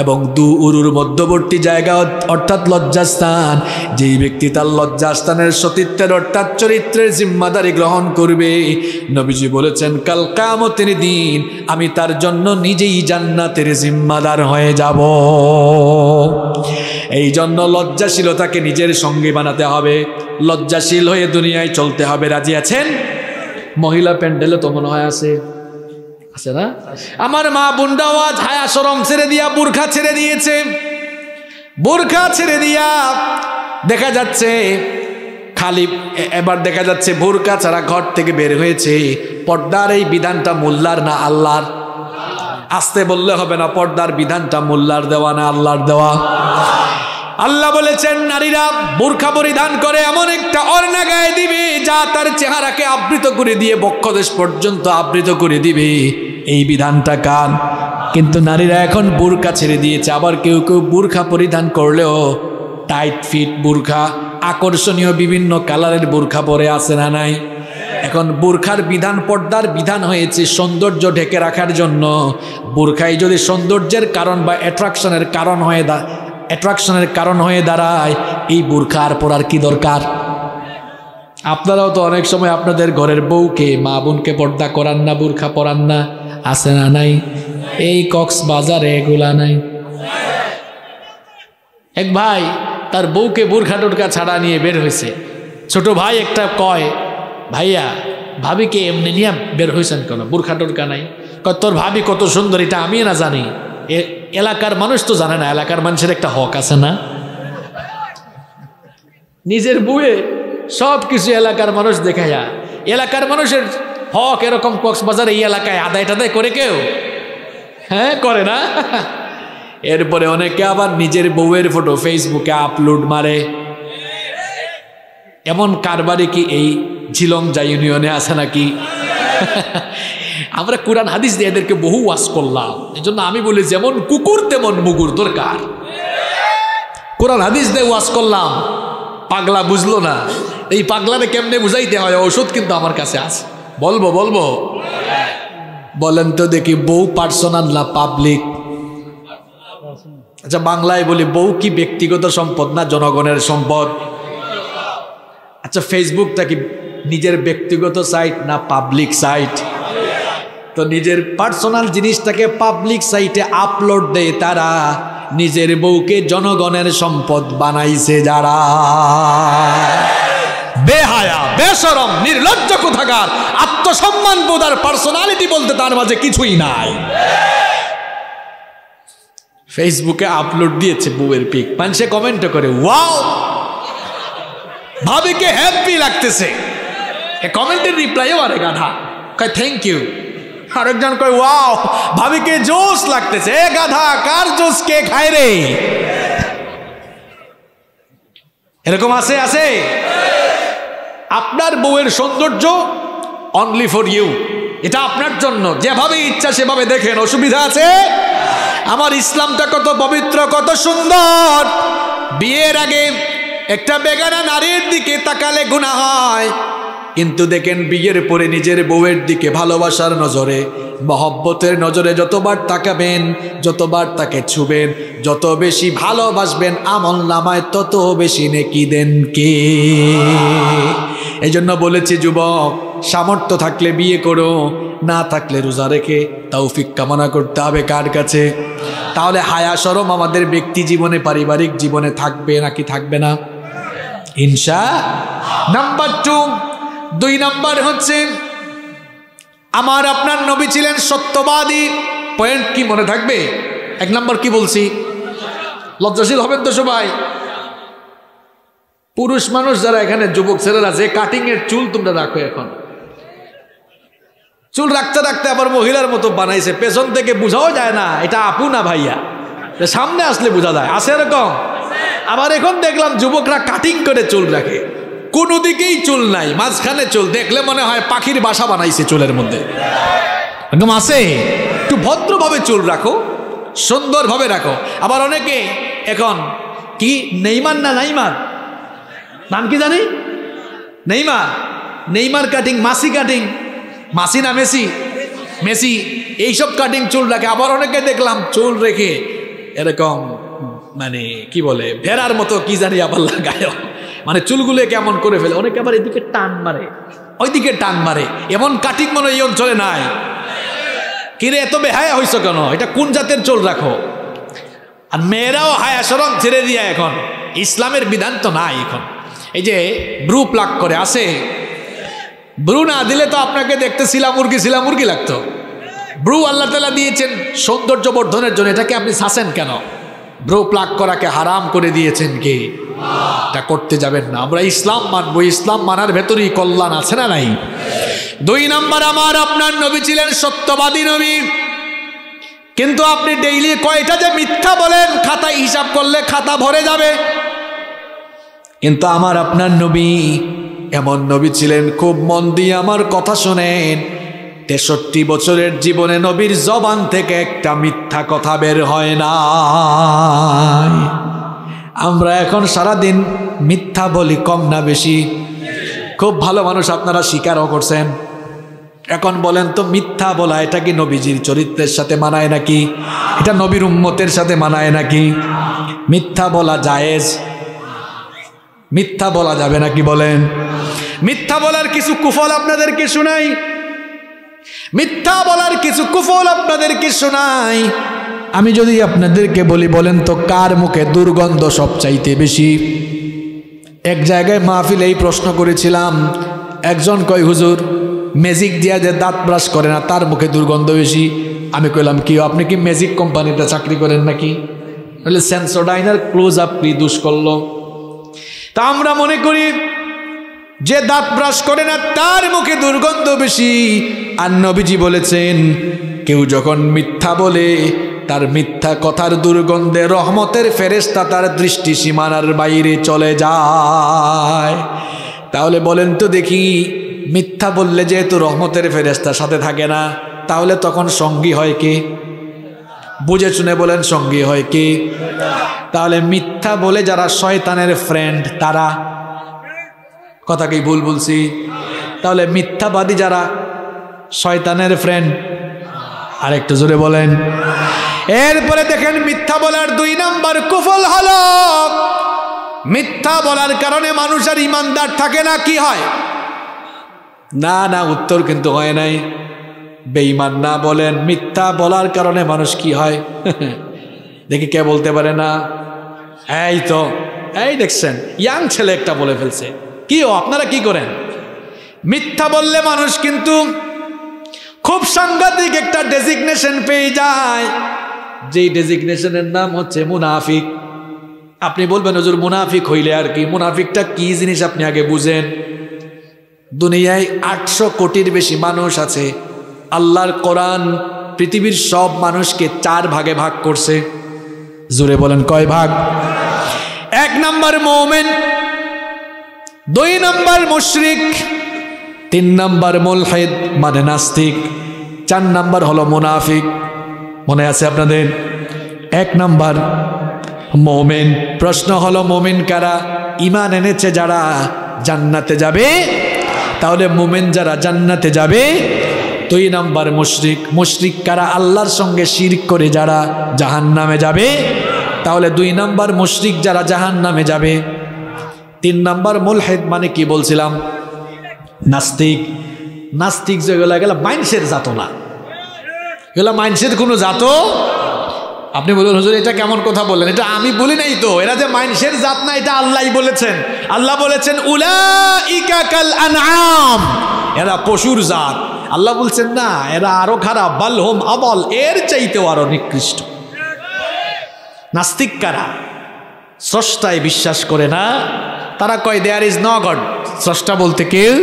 এবং দু উরুর মধ্যবর্তী জায়গা অর্থাৎ লজ্জাস্থান, যেই ব্যক্তি তার লজ্জাস্থানের সতীত্বের অর্থাৎ চরিত্রের জিম্মাদারি গ্রহণ করবে, নবীজি বলেছেন কাল কিয়ামতের দিন আমি তার জন্য নিজেই জান্নাতের জিম্মাদার হয়ে যাব। এই জন্য লজ্জাশীলতাকে নিজের সঙ্গে বানাতে হবে, লজ্জাশীল হয়ে দুনিয়ায় চলতে হবে। রাজি আছেন? মহিলা প্যান্ডেলে তো মনে হয় আছে না? আমার মা বোনরাও আজ হায়া শরম ছেড়ে দিয়া বুরখা ছেড়ে দিয়েছে। বুরখা ছেড়ে দিয়া দেখা যাচ্ছে খালি, এবার দেখা যাচ্ছে বুরখা ছাড়া ঘর থেকে বের হয়েছে। পর্দার এই বিধানটা মোল্লার না আল্লাহর? আসতে বললে হবে না, পর্দার বিধানটা মোল্লার দেওয়া না আল্লাহর দেওয়া? আল্লাহ বলেছেন নারীরা বুরখা পরিধান করে এমন একটা ওড়না গায়ে দিবে যা তার চেহারাকে আবৃত করে দিয়ে বক্ষদেশ পর্যন্ত আবৃত করে দিবে, এই বিধানটা কার? কিন্তু নারীরা এখন বুরখা ছেড়ে দিয়েছে। আবার কেউ কেউ বুরখা পরিধান করলেও টাইট ফিট বুরখা, আকর্ষণীয় বিভিন্ন কালারের বুরখা পরে আছে না নাই? এখন বুরখার বিধান পর্দার বিধান হয়েছে সৌন্দর্য ঢেকে রাখার জন্য। বুরখাই যদি সৌন্দর্যের কারণ বা অ্যাট্রাকশনের কারণ হয়ে দাঁড়ায়, এই বুরখা আর পরার কি দরকার? আপনারাও তো অনেক সময় আপনাদের ঘরের বউকে, মা বোনকে পর্দা করান না, বুরখা পরান না, আছে না নাই? এই কক্সবাজারে এগুলা নাই। এক ভাই তার বউকে বুরখা টুরখা ছাড়া নিয়ে বের হয়েছে। ছোট ভাই একটা কয়, ভাইয়া ভাবিকে এমনি নিয়ে বের হয়েছেন কেন, বুরখা টুরখা নাই? কয় তোর ভাবি কত সুন্দর এটা আমি না জানি, এলাকার মানুষ তো জানে না, এলাকার মানুষের একটা হক আছে না? নিজের বউয়ে সব কিছু এলাকার মানুষ দেখাইয়া, এলাকার মানুষের হক এরকম কক্সবাজার এই এলাকায় আদায় টাদায় করে কেউ? হ্যাঁ, করে না। এরপরে অনেকে আবার নিজের বউয়ের ফটো ফেসবুকে আপলোড মারে। এমন কারবারে কি এই ঝিলংজা ইউনিয়নে আছে নাকি? আমরা কোরআন হাদিস দিয়ে এদেরকে বহু ওয়াজ করলাম। এই জন্য আমি বলি যেমন কুকুর তেমন মুগুর দরকার। কোরআন হাদিস দিয়ে ওয়াজ করলাম, পাগলা বুঝলো না। এই পাগলারে কেমনে বুঝাইতে হয় ওষুধ কিন্তু আমার কাছে আছে, বলবো। বলেন তো দেখি, বউ পার্সোনাল না পাবলিক? আচ্ছা বাংলায় বলি, বউ কি ব্যক্তিগত সম্পদ না জনগণের সম্পদ? আচ্ছা ফেসবুকটা কি নিজের ব্যক্তিগত সাইট না পাবলিক সাইট? তো নিজের পার্সোনাল জিনিসটাকে পাবলিক সাইটে আপলোড দেয় তারা, নিজের বউকে জনগণের সম্পদ বানাইছে যারা। বেহায়া, বেশরম, নির্লজ্জ কোথাকার, আত্মসম্মান বোধ আর পার্সোনালিটি বলতে তার মাঝে কিছুই নাই। ফেসবুকে আপলোড দিয়েছে বউয়ের পিক, মানুষে কমেন্ট করে ওয়াও, ভাবিকে হ্যাপি লাগতেছে। এ কমেন্টের রিপ্লাইও আরে গাধা কয় থ্যাংক ইউ। আরেকজন কয় ওয়াও, ভাবিকে জোশ লাগতেছে। এ গাধা, কার জোশ কে খায় রে? এরকম আছে? আপনার বউয়ের সৌন্দর্য অনলি ফর ইউ, এটা আপনার জন্য, যেভাবে ইচ্ছা সেভাবে দেখেন, অসুবিধা আছে? আমার ইসলামটা কত পবিত্র, কত সুন্দর। বিয়ের আগে একটা বেগানা নারীর দিকে তাকালে গুনাহ হয়, কিন্তু দেখেন বিয়ের পরে নিজের বউয়ের দিকে ভালোবাসার নজরে, মহব্বতের নজরে যতবার তাকাবেন, যতবার তাকে ছুবেন, যত বেশি ভালোবাসবেন, আমল নামায় তত বেশি নেকি দেন কে। এই জন্য বলেছি যুবক, সামর্থ্য থাকলে বিয়ে করো, না থাকলে রোজা রেখে তৌফিক কামনা করতে হবে কার কাছে? তাহলে হায়া শরম আমাদের ব্যক্তি জীবনে, পারিবারিক জীবনে থাকবে নাকি থাকবে না? ইনশা। নাম্বার 2 নাম্বার হচ্ছে আমার আপনার নবী ছিলেন সত্যবাদী। পয়েন্ট কি মনে থাকবে? 1 নম্বর কি বলছি? লজ্জাশীল হবেন তো সবাই। পুরুষ মানুষ যারা এখানে, যুবক ছেলেরা, যে কাটিং এর চুল তোমরা রাখো, এখন চুল রাখতে রাখতে আবার মহিলার মতো বানাইছে, পেছন থেকে বোঝাও যায় না এটা আপু না ভাইয়া, সামনে আসলে বোঝা যায়। আছে এরকম? আবার এখন দেখলাম যুবকরা কাটিং করে চুল রাখে, কোনো দিকেই চুল নাই, মাঝখানে চুল, দেখলে মনে হয় পাখির বাসা বানাইছে চুলের মধ্যে। এরকম আছে? একটু ভদ্রভাবে চুল রাখো, সুন্দরভাবে রাখো। আবার অনেকে এখন কি নেইমার না নাইমার, নাম কি জানি, নেইমার, নেইমার কাটিং, মাসি কাটিং, মাসি না মেসি, মেসি, এইসব কাটিং চুল রাখে। আবার অনেকে দেখলাম চুল রেখে এরকম মানে কি বলে ভেড়ার মতো কি জানি আবার লাগায়, মানে চুলগুলো কেমন করে ফেলে। অনেকে আবার এদিকে টান মারে, ওইদিকে টান মারে, এমন কাটিং মনে এই অঞ্চলে নাই। কিরে এত বেহায়া হইছো কেন? এটা কোন জাতের চুল রাখো? আর মেয়েরাও হায়া শরম ছেড়ে দিয়া এখন, ইসলামের বিধান তো নাই এখন। এই যে ব্রু প্লাক করে, আসে ব্রু না দিলে তো আপনাকে দেখতে শিলামুরগি লাগতো। ব্রু আল্লাহ তাআলা দিয়েছেন সৌন্দর্য বর্ধনের জন্য, এটাকে আপনি শাসেন কেন? ব্রু প্লাক করাকে হারাম করে দিয়েছেন কে? এটা করতে যাবেন না। আমরা ইসলাম মানবো, ইসলাম মানার ভেতরেই কল্যাণ আছে না নাই? 2 নম্বর, আমার আপনার নবী ছিলেন সত্যবাদী নবী। কিন্তু আপনি ডেইলি কয়টা যে মিথ্যা বলেন, খাতায় হিসাব করলে খাতা ভরে যাবে। কিন্তু আমার আপনার নবী এমন নবী ছিলেন, খুব মন দিয়ে আমার কথা শোনেন, 63 বছরের জীবনে নবীর জবান থেকে একটা মিথ্যা কথা বের হয় না। আমরা এখন সারাদিন মিথ্যা বলি, কম না বেশি? খুব ভালো মানুষ আপনারা স্বীকারও করছেন। এখন বলেন তো, মিথ্যা বলা এটা কি নবীজির চরিত্রের সাথে মানায় নাকি? এটা নবীর উম্মতের সাথে মানায় নাকি? মিথ্যা বলা জায়েজ? মিথ্যা বলা যাবে নাকি বলেন? মিথ্যা বলার কিছু কুফল আপনাদেরকে শোনাই, মিথ্যা বলার কিছু কুফল আপনাদেরকে শোনাই। আমি যদি আপনাদেরকে বলি, বলেন তো কার মুখে দুর্গন্ধ সবচাইতে বেশি? এক জায়গায় মাহফিলে এই প্রশ্ন করেছিলাম, একজন কয় হুজুর ম্যাজিক দিয়া যে দাঁত ব্রাশ করে না তার মুখে দুর্গন্ধ বেশি। আমি কইলাম কি, আপনি কি ম্যাজিক কোম্পানিতে চাকরি করেন নাকি? বলে সেন্সোডাইনার ক্লোজ আপ কি দুষ করলো। তা আমরা মনে করি যে দাঁত ব্রাশ করে না তার মুখে দুর্গন্ধ বেশি। আর নবীজি বলেছেন, কেউ যখন মিথ্যা বলে তার মিথ্যা কথার দুর্গন্ধে রহমতের ফেরেশতা তার দৃষ্টি সীমানার বাইরে চলে যায়। তাহলে বলেন তো দেখি, মিথ্যা বললে যেহেতু রহমতের ফেরেশতা সাথে থাকে না, তাহলে তখন সঙ্গী হয় কে? বুঝে শুনে বলেন, সঙ্গী হয় কে? তাহলে মিথ্যা বলে যারা শয়তানের ফ্রেন্ড, তারা, কথা কি ভুল বলছি? তাহলে মিথ্যাবাদী যারা শয়তানের ফ্রেন্ড, আরেকটু জোরে বলেন। এরপরে দেখেন, মিথ্যা বলার 2 নম্বর কুফল হলো, মিথ্যা বলার কারণে মানুষ আর ইমানদার থাকে না। কি হয়? না না, উত্তর কিন্তু হয় নাই। বেঈমান না বলেন, মিথ্যা বলার কারণে মানুষ কি হয়? দেখি কে বলতে পারে না? এই তো, এই দেখছেন ইয়াং ছেলে একটা বলে ফেলছে। কি আপনারা কি করেন? মিথ্যা বললে মানুষ কিন্তু খুব সাংঘাতিক একটা ডেজিগনেশন পেয়ে যায়, যেই ডেজিগনেশনের নাম হচ্ছে মুনাফিক। আপনি বলবেন হুজুর মুনাফিক হইলে আর কি? মুনাফিকটা কি জিনিস আপনি আগে বুঝেন। দুনিয়ায় 800 কোটির বেশি মানুষ আছে। আল্লাহর কোরআন পৃথিবীর সব মানুষকে 4 ভাগে ভাগ করছে। জোরে বলেন কয় ভাগ? 1 নম্বর মুমিন, 2 নম্বর মুশরিক, 3 নম্বর মুলহিদ মানে নাস্তিক, 4 নম্বর হলো মুনাফিক। মনে আছে আপনাদের? 1 নম্বর মুমিন। প্রশ্ন হলো মুমিন কারা? ঈমান এনেছে যারা জান্নাতে যাবে। তাহলে মুমিন যারা জান্নাতে যাবে। 2 নম্বর মুশরিক। মুশরিক কারা? আল্লাহর সঙ্গে শিরক করে যারা জাহান্নামে যাবে। তাহলে 2 নম্বর মুশরিক যারা জাহান্নামে যাবে। 3 নম্বর মুলহিদ মানে কি বলছিলাম? নাস্তিক। নাস্তিক যেগুলো গেল মাইন্ডসেট জাত না, এগুলো মাইন্ডসেট কোনো জাত। আপনি বলুন হুজুর এটা কেমন কথা বললেন? এটা আমি বলি নাই তো, এরা যে মাইন্ডসেট জাত না এটা আল্লাহই বলেছেন। আল্লাহ বলেছেন উলাইকা কাল আনআম, এরা পশুর জাত। আল্লাহ বলছেন না, এরা আরো খারাপ, বালহুম আবাল, এর চাইতেও আরো নিকৃষ্ট। নাস্তিক কারা? স্রষ্টায় বিশ্বাস করে না, তারা কয় দেয়ার ইজ নো গড, স্রষ্টা বলতে কেউ।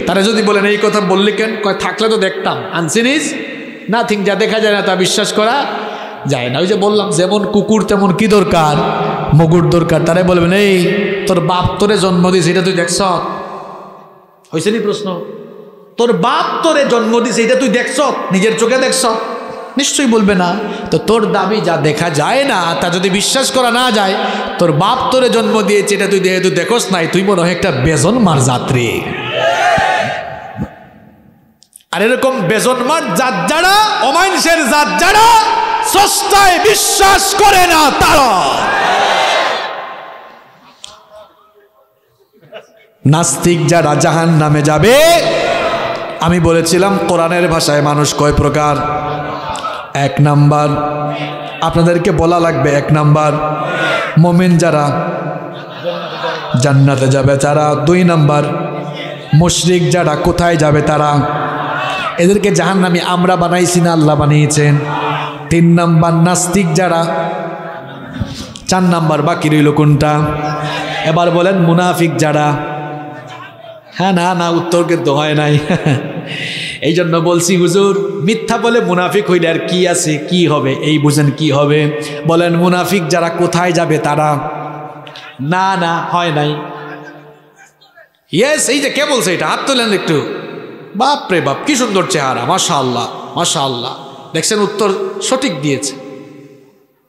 তারা যদি বলেন এই কথা বললে কেন, কয় থাকলে তো দেখতাম। আনসিন ইজ নাথিং, যা দেখা যায় না তা বিশ্বাস করা যায় না। ওই যে বললাম, যেমন কুকুর তেমন কি দরকার, মুগুর দরকার। তারাই বলবেন এই তোর বাপ তোরে জন্ম দিয়েছে, এটা তুই দেখছ? হয়েছে নি প্রশ্ন? তোর বাপ তোরে জন্ম দিয়েছে, এটা তুই দেখছ? নিজের চোখে দেখছ? নিশ্চয়ই বলবে না। তো তোর দাবি যা দেখা যায় না তা যদি বিশ্বাস করা না যায়, তোর বাপ তোরে জন্ম দিয়েছে এটা তুই দেখোস নাই, তুই মনে হয় একটা বেজন্মার যাত্রী। আর এরকম বেজন্মার জাত যারা, অমানুষের জাত যারা স্রষ্টায় বিশ্বাস করে না, তারা নাস্তিক যারা জাহান্নামে যাবে। আমি বলেছিলাম কোরআনের ভাষায় মানুষ কয় প্রকার? এক নাম্বার, আপনাদেরকে বলা লাগবে, এক নাম্বার মুমিন যারা জান্নাতে যাবে তারা। দুই নাম্বার মুশরিক যারা, কোথায় যাবে তারা? এদেরকে জাহান্নামী আমরা বানাইছি না, আল্লাহ বানিয়েছেন। তিন নাম্বার নাস্তিক যারা। চার নাম্বার বাকি রইল কোনটা? এবার বলেন মুনাফিক যারা। হ্যাঁ, না না, উত্তর কিন্তু হয় নাই। এই জন্য বলছি হুজুর, মিথ্যা বলে মুনাফিক হইলে আর কি আছে, কি হবে? এই বুঝেন কি হবে? বলেন মুনাফিক যারা কোথায় যাবে তারা? না না, হয় নাই। ইয়েস, এই যে কে বলছে এটা? হাত তোলেন একটু। বাপ রে বাপ, কি সুন্দর চেহারা, মাশাআল্লাহ মাশাআল্লাহ। দেখছেন, উত্তর সঠিক দিয়েছে।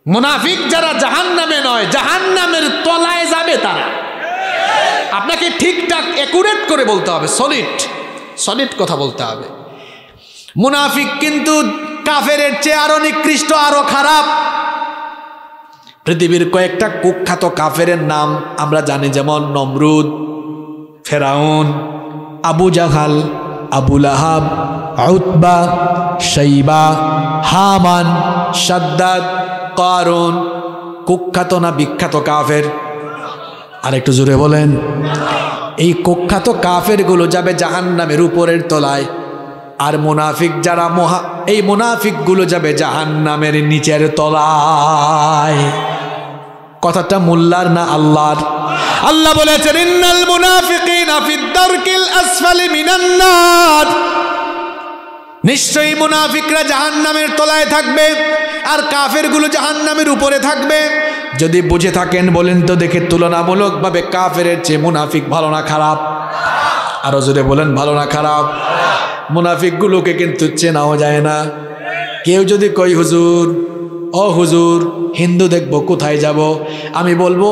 মুনাফিক যারা জাহান্নামে নয়, জাহান্নামের তলায় যাবে তারা। আপনাকে ঠিকঠাক একুরেট করে বলতে হবে, সলিড কথা বলতে হবে। মুনাফিক কিন্তু কাফেরের চেয়ে আরো নিকৃষ্ট, আরো খারাপ। পৃথিবীর কয়েকটা কুখ্যাত কাফেরের নাম আমরা জানি, যেমন নমরুদ, ফেরাউন, আবু জাহাল, আবু লাহাব, উতবা, শাইবা, হামান, শাদ্দাদ, কারুন। কুখ্যাত না বিখ্যাত কাফের? আর একটু জোরে বলেন। এই কুখ্যাত কাফেরগুলো যাবে জাহান্নামের উপরের তলায়, আর মুনাফিক যারা এই মুনাফিকগুলো যাবে জাহান্নামের নিচের তলায়। কথাটা মোল্লার না আল্লাহর? আল্লাহ বলেছেন ইন্নাল মুনাফিকিনা ফিদ দারকিল আসফালি মিনান নার। নিশ্চয়ই মুনাফিকরা জাহান্নামের তলায় থাকবে, আর কাফেরগুলো জাহান্নামের উপরে থাকবে। যদি বুঝে থাকেন বলেন তো দেখে, তুলনামূলকভাবে কাফেরের চেয়ে মুনাফিক ভালো না খারাপ? আরো জোরে বলেন, ভালো না খারাপ? মুনাফিকগুলোকে কিন্তু চেনাও যায় না। কেউ যদি কই হুজুর, ও হুজুর হিন্দু দেখবো, কোথায় যাব? আমি বলবো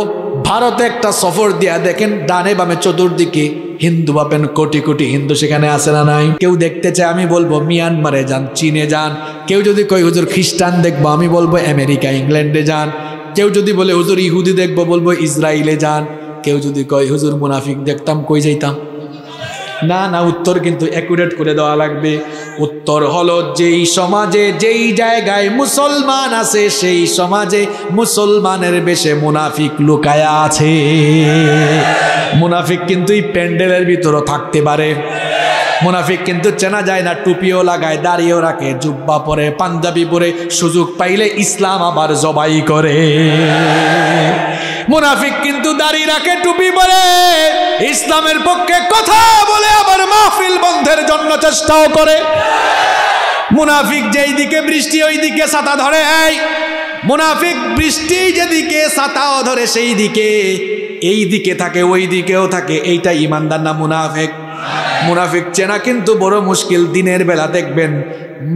ভারতে একটা সফর দিয়া দেখেন, ডানে বামে চতুর্দিকে হিন্দু পাবেন, কোটি কোটি হিন্দু সেখানে আছে না নাই? কেউ দেখতে চায়, আমি বলবো মিয়ানমারে যান, চীনে যান। কেউ যদি কই হুজুর খ্রিস্টান দেখবো, আমি বলবো আমেরিকা, ইংল্যান্ডে যান। কেউ যদি বলে হুজুর ইহুদি দেখবো, বলবো ইসরায়েলে যান। কেউ যদি কয় হুজুর মুনাফিক দেখতাম, কই যাইতাম? না না, উত্তর কিন্তু অ্যাকুরেট করে দেওয়া লাগবে। উত্তর হলো, যেই সমাজে যেই জায়গায় মুসলমান আছে, সেই সমাজে মুসলমানের বেশে মুনাফিক লুকায়া আছে। মুনাফিক কিন্তু এই প্যান্ডেলের ভিতরও থাকতে পারে। মুনাফিক কিন্তু চেনা যায় না, টুপিও লাগায়, দাড়িও রাখে, জুব্বা পরে, পাঞ্জাবি পরে, সুযোগ পাইলে ইসলাম আবার জবাই করে। মুনাফিক কিন্তু দাড়ি রাখে, টুপি পরে, ইসলামের পক্ষে কথা বলে, আবার মাহফিল বন্ধের জন্য চেষ্টাও করে। মুনাফিক যেই দিকে বৃষ্টি ওই দিকে ছাতা ধরে। মুনাফিক বৃষ্টি যেদিকে ছাতাও ধরে সেই দিকে, এই দিকে থাকে ওই দিকেও থাকে। এইটা ইমানদার না মুনাফিক? মুনাফিক চেনা কিন্তু বড় মুশকিল। দিনের বেলা দেখবেন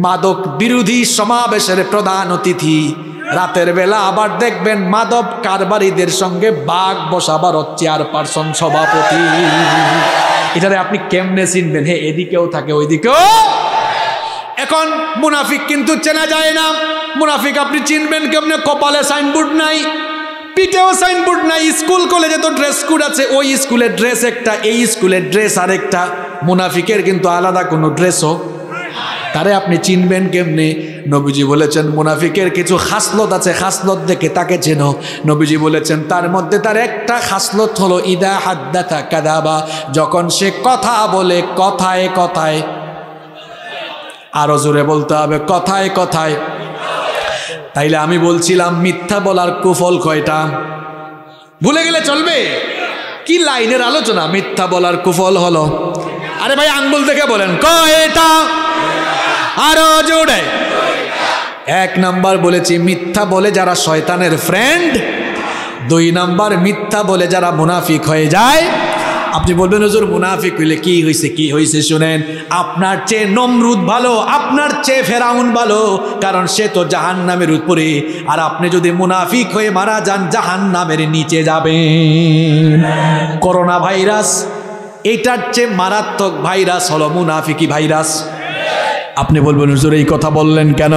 মাদক বিরোধী সমাবেশের প্রধান অতিথি, রাতের বেলা আবার দেখবেন মাদক কারবারিদের সঙ্গে বাঘ বসাবার চেয়ারপারসন, সভাপতি। এটারে আপনি কেমনে চিনবেন? হ্যাঁ, এদিকেও থাকে ওইদিকেও। এখন মুনাফিক কিন্তু চেনা যায় না। মুনাফিক আপনি চিনবেন কেমনে? কপালে সাইনবোর্ড নাই, পিঠেও সাইনবোর্ড নাই। স্কুল কলেজে তো ড্রেস কোড আছে, ওই স্কুলের ড্রেস একটা, এই স্কুলের ড্রেস আরেকটা। মুনাফিকের কিন্তু আলাদা কোনো ড্রেসও। তারে আপনি চিনবেন কেমনে? নবীজি বলেছেন মুনাফিকের কিছু খাসলত আছে, খাসলত দেখে তাকে চেনো। নবীজি বলেছেন তার মধ্যে তার একটা খাসলত হলো ইদা হাদ্দাথা কাযাবা, যখন সে কথা বলে কথায় কথায় আরো জোরে বলতে হবে, কথায় কথায়। তাইলে আমি বলছিলাম মিথ্যা বলার কুফল কয়টা? ভুলে গেলে চলবে? কি লাইনের আলোচনা! মিথ্যা বলার কুফল হলো, আরে ভাই আঙ্গুল দেখে বলেন কয়টা? আরো জোরে। 1 নাম্বার বলেছি মিথ্যা বলে যারা শয়তানের ফ্রেন্ড। 2 নাম্বার মিথ্যা বলে যারা মুনাফিক হয়ে যায়। আপনি বলবেন হুজুর মুনাফিক হইলে কি হয়েছে? কি হয়েছে শুনেন, আপনার চেয়ে নমরুদ ভালো, আপনার চেয়ে ফেরাউন ভালো, কারণ সে তো জাহান্নামের উপরে, আর আপনি যদি মুনাফিক হয়ে মারা যান জাহান্নামের নিচে যাবেন। করোনা ভাইরাস এটার চেয়ে মারাত্মক ভাইরাস হলো মুনাফিকি ভাইরাস। আপনি বলবেন হুজুর এই কথা বললেন কেন?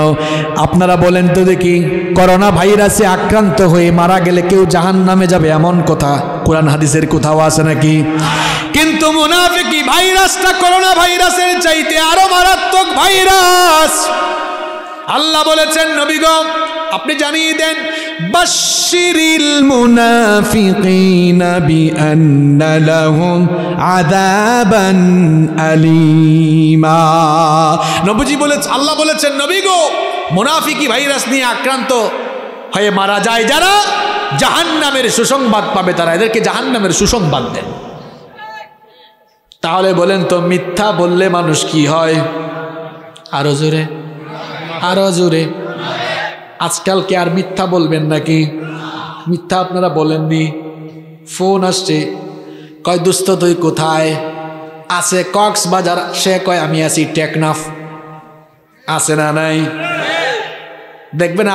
আপনারা বলেন তো দেখি, করোনা ভাইরাসে আক্রান্ত হয়ে মারা গেলে কেউ জাহান্নামে যাবে এমন কথা কোরআন হাদিসের কোথাও আছে নাকি? কিন্তু মুনাফিকি ভাইরাসটা করোনা ভাইরাসের চাইতে আরো মারাত্মক ভাইরাস। আল্লাহ বলেছেন নবী গো আপনি জানিয়ে দেন, বাশশিরিল মুনাফিকিনা বিআন্না লাহুম আযাবান আলীমা। নবীজি বলেছেন, আল্লাহ বলেছেন নবী গো মুনাফিকি ভাইরাস নিয়ে আক্রান্ত হয়ে মারা যায় যারা, জাহান্নামের সুসংবাদ পাবে তারা, এদেরকে জাহান্নামের সুসংবাদ দেন। তাহলে বলেন তো মিথ্যা বললে মানুষ কি হয়? আরো জোরে, আরো জোরে। আজকাল কে আর মিথ্যা বলবেন নাকি? মিথ্যা আপনারা বলেননি। ফোন আসছে, কয় দোস্ত তুই কোথায়? আছে কক্সবাজার, সে কয় আমি আছি টেকনাফ। আছে না নাই? দেখবেন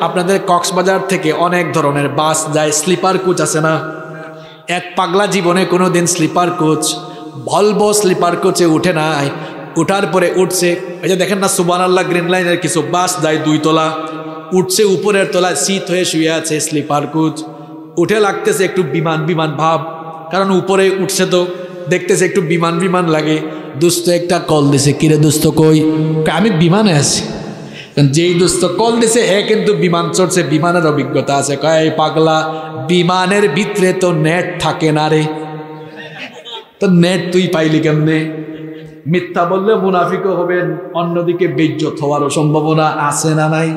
আপনাদের কক্সবাজার থেকে অনেক ধরনের বাস যায়, স্লিপার কোচ আছে না? এক পাগলা জীবনে কোনোদিন স্লিপার কোচ, ভলভো স্লিপার কোচে উঠে নাই। উঠার পরে উঠছে, এই যে দেখেন না সুবহানাল্লাহ গ্রিন লাইনের কিছু বাস যায় 2 তলা, উঠছে উপরের তলায় শীত হয়ে শুয়ে আছে স্লিপার কোচ। উঠে লাগতেছে একটু বিমান বিমান ভাব, কারণ উপরে উঠছে তো দেখতেছে একটু বিমান বিমান লাগে। দোস্ত একটা কল দিছে, কিরে দোস্ত কই? আমি বিমানে আছি। যেই দোস্ত কল দিছে হে কিন্তু বিমান চড়ছে, বিমানের অভিজ্ঞতা আছে। কয় পাগলা বিমানের ভিতরে তো নেট থাকে না রে, তো নেট তুই পাইলি কেমনে? মিথ্যা বললে মুনাফিকও হবেন, অন্যদিকে বেইজ্জত হওয়ারও সম্ভাবনা আছে না নাই?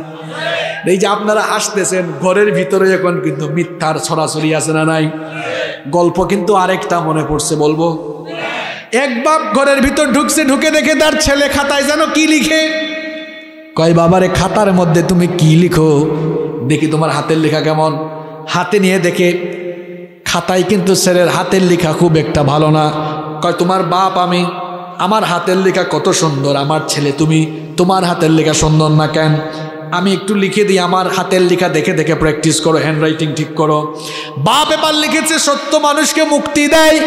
এই যে আপনারা হাসতেছেন, ঘরের ভিতরে এখন কিন্তু মিথ্যার ছড়াছড়ি আছে না নাই? গল্প কিন্তু আরেকটা মনে পড়ছে, বলবো। এক বাপ ঘরের ভিতর ঢুকছে, ঢুকে দেখে তার ছেলে খাতায় যেন কি লিখে। কয় বাবারে খাতার মধ্যে তুমি কি লিখো? দেখি তোমার হাতের লেখা কেমন। হাতে নিয়ে দেখে খাতায় কিন্তু ছেলের হাতের লেখা খুব একটা ভালো না। কয় তোমার বাপ আমি, আমার হাতের লেখা কত সুন্দর, আমার ছেলে তুমি, তোমার হাতের লেখা সুন্দর না কেন? আমি একটু লিখে দিই, আমার হাতের লেখা দেখে দেখে প্র্যাকটিস করো, হ্যান্ডরাইটিং ঠিক করো। বাপ এবার লিখেছে সত্য মানুষকে মুক্তি দেয়,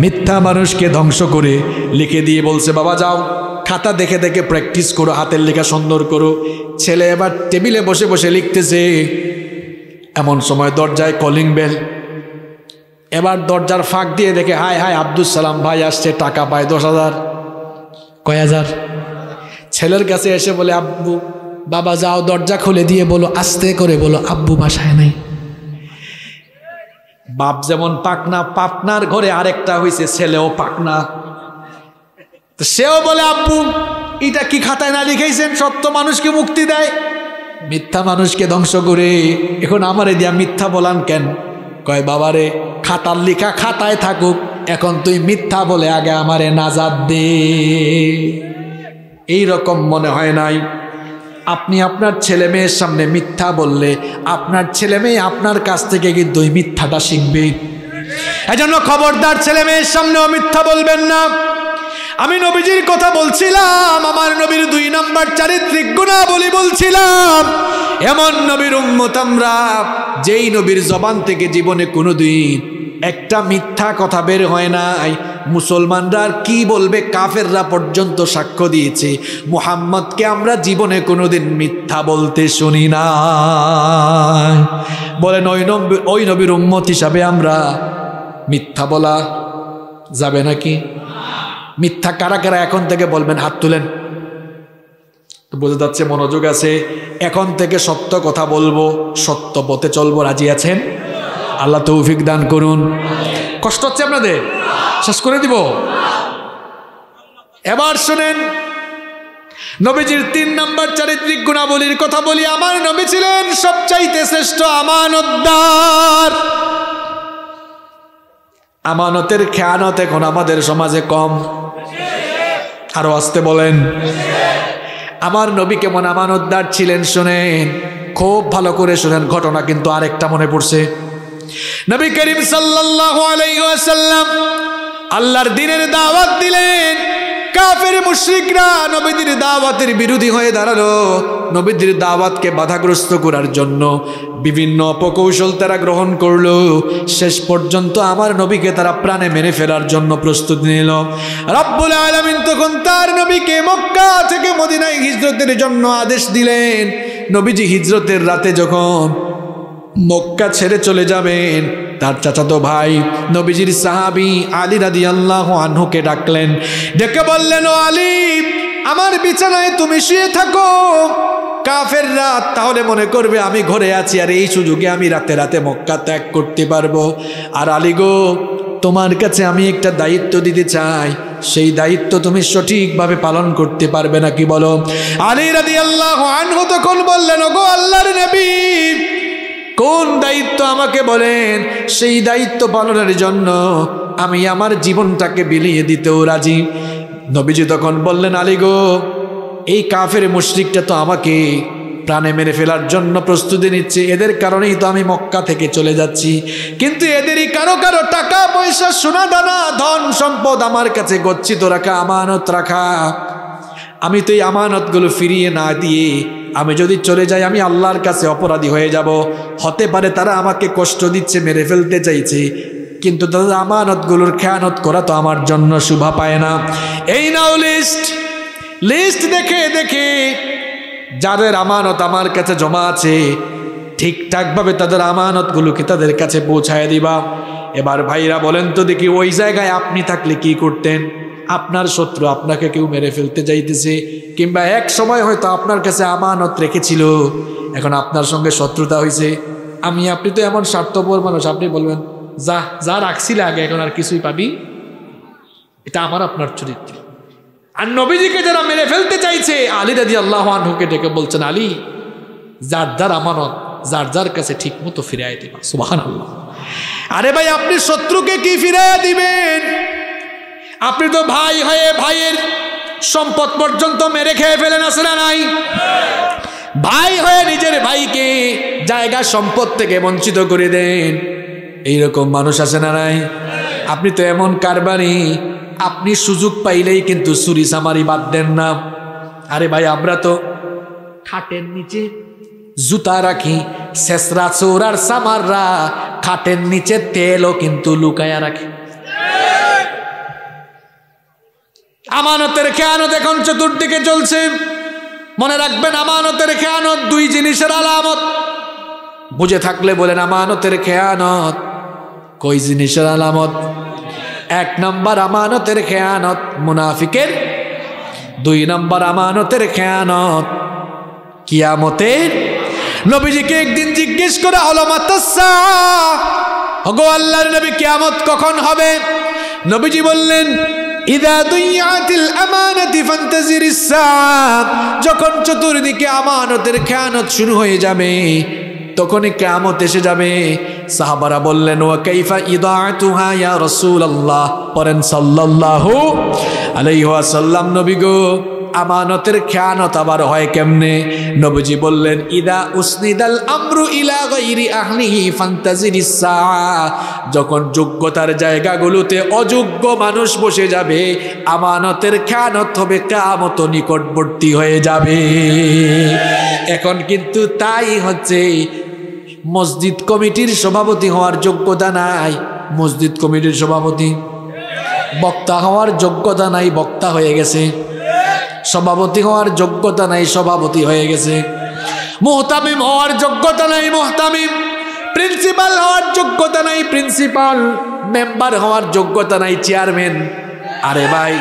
মিথ্যা মানুষকে ধ্বংস করে লিখে দিয়ে বলছে বাবা যাও খাতা দেখে দেখে প্র্যাকটিস করো, হাতের লেখা সুন্দর করো। ছেলে এবার টেবিলে বসে বসে লিখতেছে, এমন সময় দরজায় কলিং বেল। এবার দরজার ফাঁক দিয়ে দেখে হায় হায় আব্দুল সালাম ভাই আসছে, টাকা পায় 10,000। কয় হাজার? ছেলের কাছে এসে বলে আব্বু, বাবা যাও দরজা খুলে দিয়ে বলো, আস্তে করে বলো আব্বু বাসায় নাই। বাপ যেমন পাকনা, পাপনার ঘরে আরেকটা হয়েছে ছেলেও পাকনা। তো সেও বলে আব্বু এটা কি খাতায় না লিখেছেন, সত্য মানুষকে মুক্তি দেয়, মিথ্যা মানুষকে ধ্বংস করে, এখন আমারে দিয়া মিথ্যা বলান কেন? কয় বাবারে খাতার লেখা খাতায় থাকুক, এখন তুই মিথ্যা বলে আগে আমারে নাজাত দে। এই রকম মনে হয় নাই? আপনি আপনার ছেলে মেয়ের সামনে মিথ্যা বললে আপনার ছেলে মেয়ে আপনার কাছ থেকে কিন্তু ওই মিথ্যাটা শিখবে। এজন্য খবরদার ছেলে মেয়ের সামনেও মিথ্যা বলবেন না। আমি নবীজির কথা বলছিলাম, আমার নবীর 2 নম্বর চারিত্রিক গুণাবলী বলছিলাম। এমন নবীর উম্মত আমরা, যেই নবীর জবান থেকে জীবনে কোনোদিন একটা মিথ্যা কথা বের হয় নাই। মুসলমানরা আর কি বলবে, কাফেররা পর্যন্ত সাক্ষ্য দিয়েছে মুহাম্মদকে আমরা জীবনে কোনোদিন মিথ্যা বলতে শুনি না। বলেন ওই নবীর উম্মত হিসাবে আমরা মিথ্যা বলা যাবে নাকি? মিথ্যা কারা কারা এখন থেকে বলবেন? হাত তুলেন। বোঝা যাচ্ছে মনোযোগ আছে। এখন থেকে সত্য কথা বলবো, সত্য পথে চলবো, রাজি আছেন? আল্লাহ তৌফিক দান করুন। কষ্ট হচ্ছে আপনাদের? শেষ করে দিব। এবার শুনেন, নবীজির 3 নম্বর চারিত্রিক গুণাবলীর কথা বলি। আমার নবী ছিলেন সবচাইতে শ্রেষ্ঠ আমানতদার। আমানতের খেয়ানত এখন আমাদের সমাজে কম। আরো আসতে বলেন। আমার নবী কেমন আমানতদার ছিলেন শুনেন, খুব ভালো করে শুনেন। ঘটনা কিন্তু আরেকটা মনে পড়ছে। নবী করিম সাল্লাল্লাহু আলাইহি ওয়াসাল্লাম আল্লাহর দ্বীনের দাওয়াত দিলেন। কাফের মুশরিকরা নবীদের দাওয়াতের বিরোধী হয়ে দাঁড়ালো। নবীদের দাওয়াতকে বাধাগ্রস্ত করার জন্য বিভিন্ন অপকৌশল তারা গ্রহণ করলো। শেষ পর্যন্ত আমার নবীকে তারা প্রাণে মেরে ফেলার জন্য প্রস্তুতি নিল। রব্বুল আলামিন তখন তার নবীকে মক্কা থেকে মদিনায় হিজরতের জন্য আদেশ দিলেন। নবীজি হিজরতের রাতে যখন মক্কা ছেড়ে চলে যাবেন, তার চাচাতো ভাই নবীজির সাহাবী আলী রাদিয়াল্লাহু আনহুকে ডাকলেন। ডেকে বললেন, ও আলী, আমার বিছানায় তুমি শুয়ে থাকো। কাফেররা তাহলে মনে করবে আমি ঘরে আছি, আর এই সুযোগে আমি রাতে রাতে মক্কা ত্যাগ করতে পারবো। আর আলী গো, তোমার কাছে আমি একটা দায়িত্ব দিতে চাই, সেই দায়িত্ব তুমি সঠিকভাবে পালন করতে পারবে নাকি বলো? আলী রাদিয়াল্লাহু আনহু তখন বললেন, ওগো আল্লাহর নবী, কোন দায়িত্ব আমাকে বলেন, সেই দায়িত্ব পালনের জন্য আমি আমার জীবনটাকে বিলিয়ে দিতেও রাজি। নবীজি তখন বললেন, আলী গো, এই কাফের মুশরিকটা তো আমাকে প্রাণে মেরে ফেলার জন্য প্রস্তুতি নিচ্ছে, এদের কারণেই তো আমি মক্কা থেকে চলে যাচ্ছি। কিন্তু এদেরই কারো কারো টাকা পয়সা, সোনা দানা, ধন সম্পদ আমার কাছে গচ্ছিত রাখা, আমানত রাখা। আমি তো এই আমানতগুলো ফিরিয়ে না দিয়ে আমি যদি চলে যাই, আমি আল্লাহর কাছে অপরাধী হয়ে যাব। হতে পারে তারা আমাকে কষ্ট দিচ্ছে, মেরে ফেলতে চাইছে, কিন্তু তাদের আমানতগুলোর খেয়ানত করা তো আমার জন্য শোভা পায় না। এই নাও লিস্ট দেখে দেখে যাদের আমানত আমার কাছে জমা আছে, ঠিকঠাকভাবে তাদের আমানতগুলোকে তাদের কাছে পৌঁছায় দিবা। এবার ভাইরা বলেন তো দেখি, ওই জায়গায় আপনি থাকলে কি করতেন? আপনার শত্রু আপনাকে কেউ মেরে ফেলতে যাইতেছে, কিংবা এক সময় হয়তো আপনার কাছে আমানত রেখেছিল, এখন আপনার সঙ্গে শত্রুতা হয়েছে। আপনি তো এমন স্বার্থপর মানুষ, আপনি বলবেন যা রাখছিলে আগে, এখন আর কিছুই পাবি। এটা আমার আপনার চরিত্র। আর নবীজিকে যারা মেরে ফেলতে চাইছে, আলী রাদিয়াল্লাহু আনহুকে ডেকে বলছেন, আলী, যার আমানত যার কাছে ঠিক মতো ফিরাইয়া দিবা। সুবহানাল্লাহ। আরে ভাই, আপনি শত্রুকে কি ফিরাইয়া দিবেন? আপনি তো ভাই হয়ে ভাইয়ের সম্পদ পর্যন্ত মেরে খেয়ে ফেলেন, আছে না নাই? ভাই হয়ে নিজের ভাইকে জায়গা সম্পদ থেকে বঞ্চিত করে দেন, এইরকম মানুষ আছে না নাই? আপনি তো এমন কারবারি, আপনি সুযোগ পাইলেই কিন্তু চুরি চামারি বাদ দেন না। আরে ভাই, আমরা তো খাটের নিচে জুতা রাখি, শেষরা চোর আর চামাররা খাটের নিচে তেলও কিন্তু লুকায়া রাখে। আমানতের খেয়ানত এখন চতুর্দিকে চলছে। মনে রাখবেন, আমানতের খেয়ানত 2 জিনিসের আলামত। বুঝে থাকলে বলেন, আমানতের খেয়ানত কই জিনিসের আলামত? 1 নম্বর আমানতের খেয়ানত মুনাফিকের, 2 নম্বর আমানতের খেয়ানত কিয়ামতের। নবীজিকে একদিন জিজ্ঞেস করা হলো, মাতাসা, ওগো আল্লাহর নবী, কিয়ামত কখন হবে? নবীজি বললেন, ইদা দুইয়াতিল আমানাতি ফান্তাজিরিস সাআ, যখন চতুর্দিকে আমানতের খেয়ানত শুরু হয়ে যাবে, তখনই কিয়ামত এসে যাবে। সাহাবারা বললেন, ওয়া কাইফা ইদাআতুহা ইয়া রাসূলুল্লাহ, পড়েন সাল্লাল্লাহু আলাইহি ওয়াসাল্লাম, নবী গো, আমানতের খেয়ানত আবার হয় কেমনে? নবীজি বললেন, ইদা উসনিদাল আমরু ইলা গায়রি আহলিহি ফান্তাজিরিস সাআ, যখন যোগ্যতার জায়গাগুলোতে অযোগ্য মানুষ বসে যাবে, আমানতের খেয়ানত হবে, কিয়ামত নিকটবর্তী হয়ে যাবে। এখন কিন্তু তাই হচ্ছে। মসজিদ কমিটির সভাপতি হওয়ার যোগ্যতা নাই, মসজিদ কমিটির সভাপতি। বক্তা হওয়ার যোগ্যতা নাই, বক্তা হয়ে গেছে। সভাপতি হওয়ার যোগ্যতা নাই, সভাপতি হয়ে গেছে। মুহতামিম হওয়ার যোগ্যতা নাই, মুহতামিম। প্রিন্সিপাল হওয়ার যোগ্যতা নাই, প্রিন্সিপাল। মেম্বার হওয়ার যোগ্যতা নাই, চেয়ারম্যান। আরে ভাই,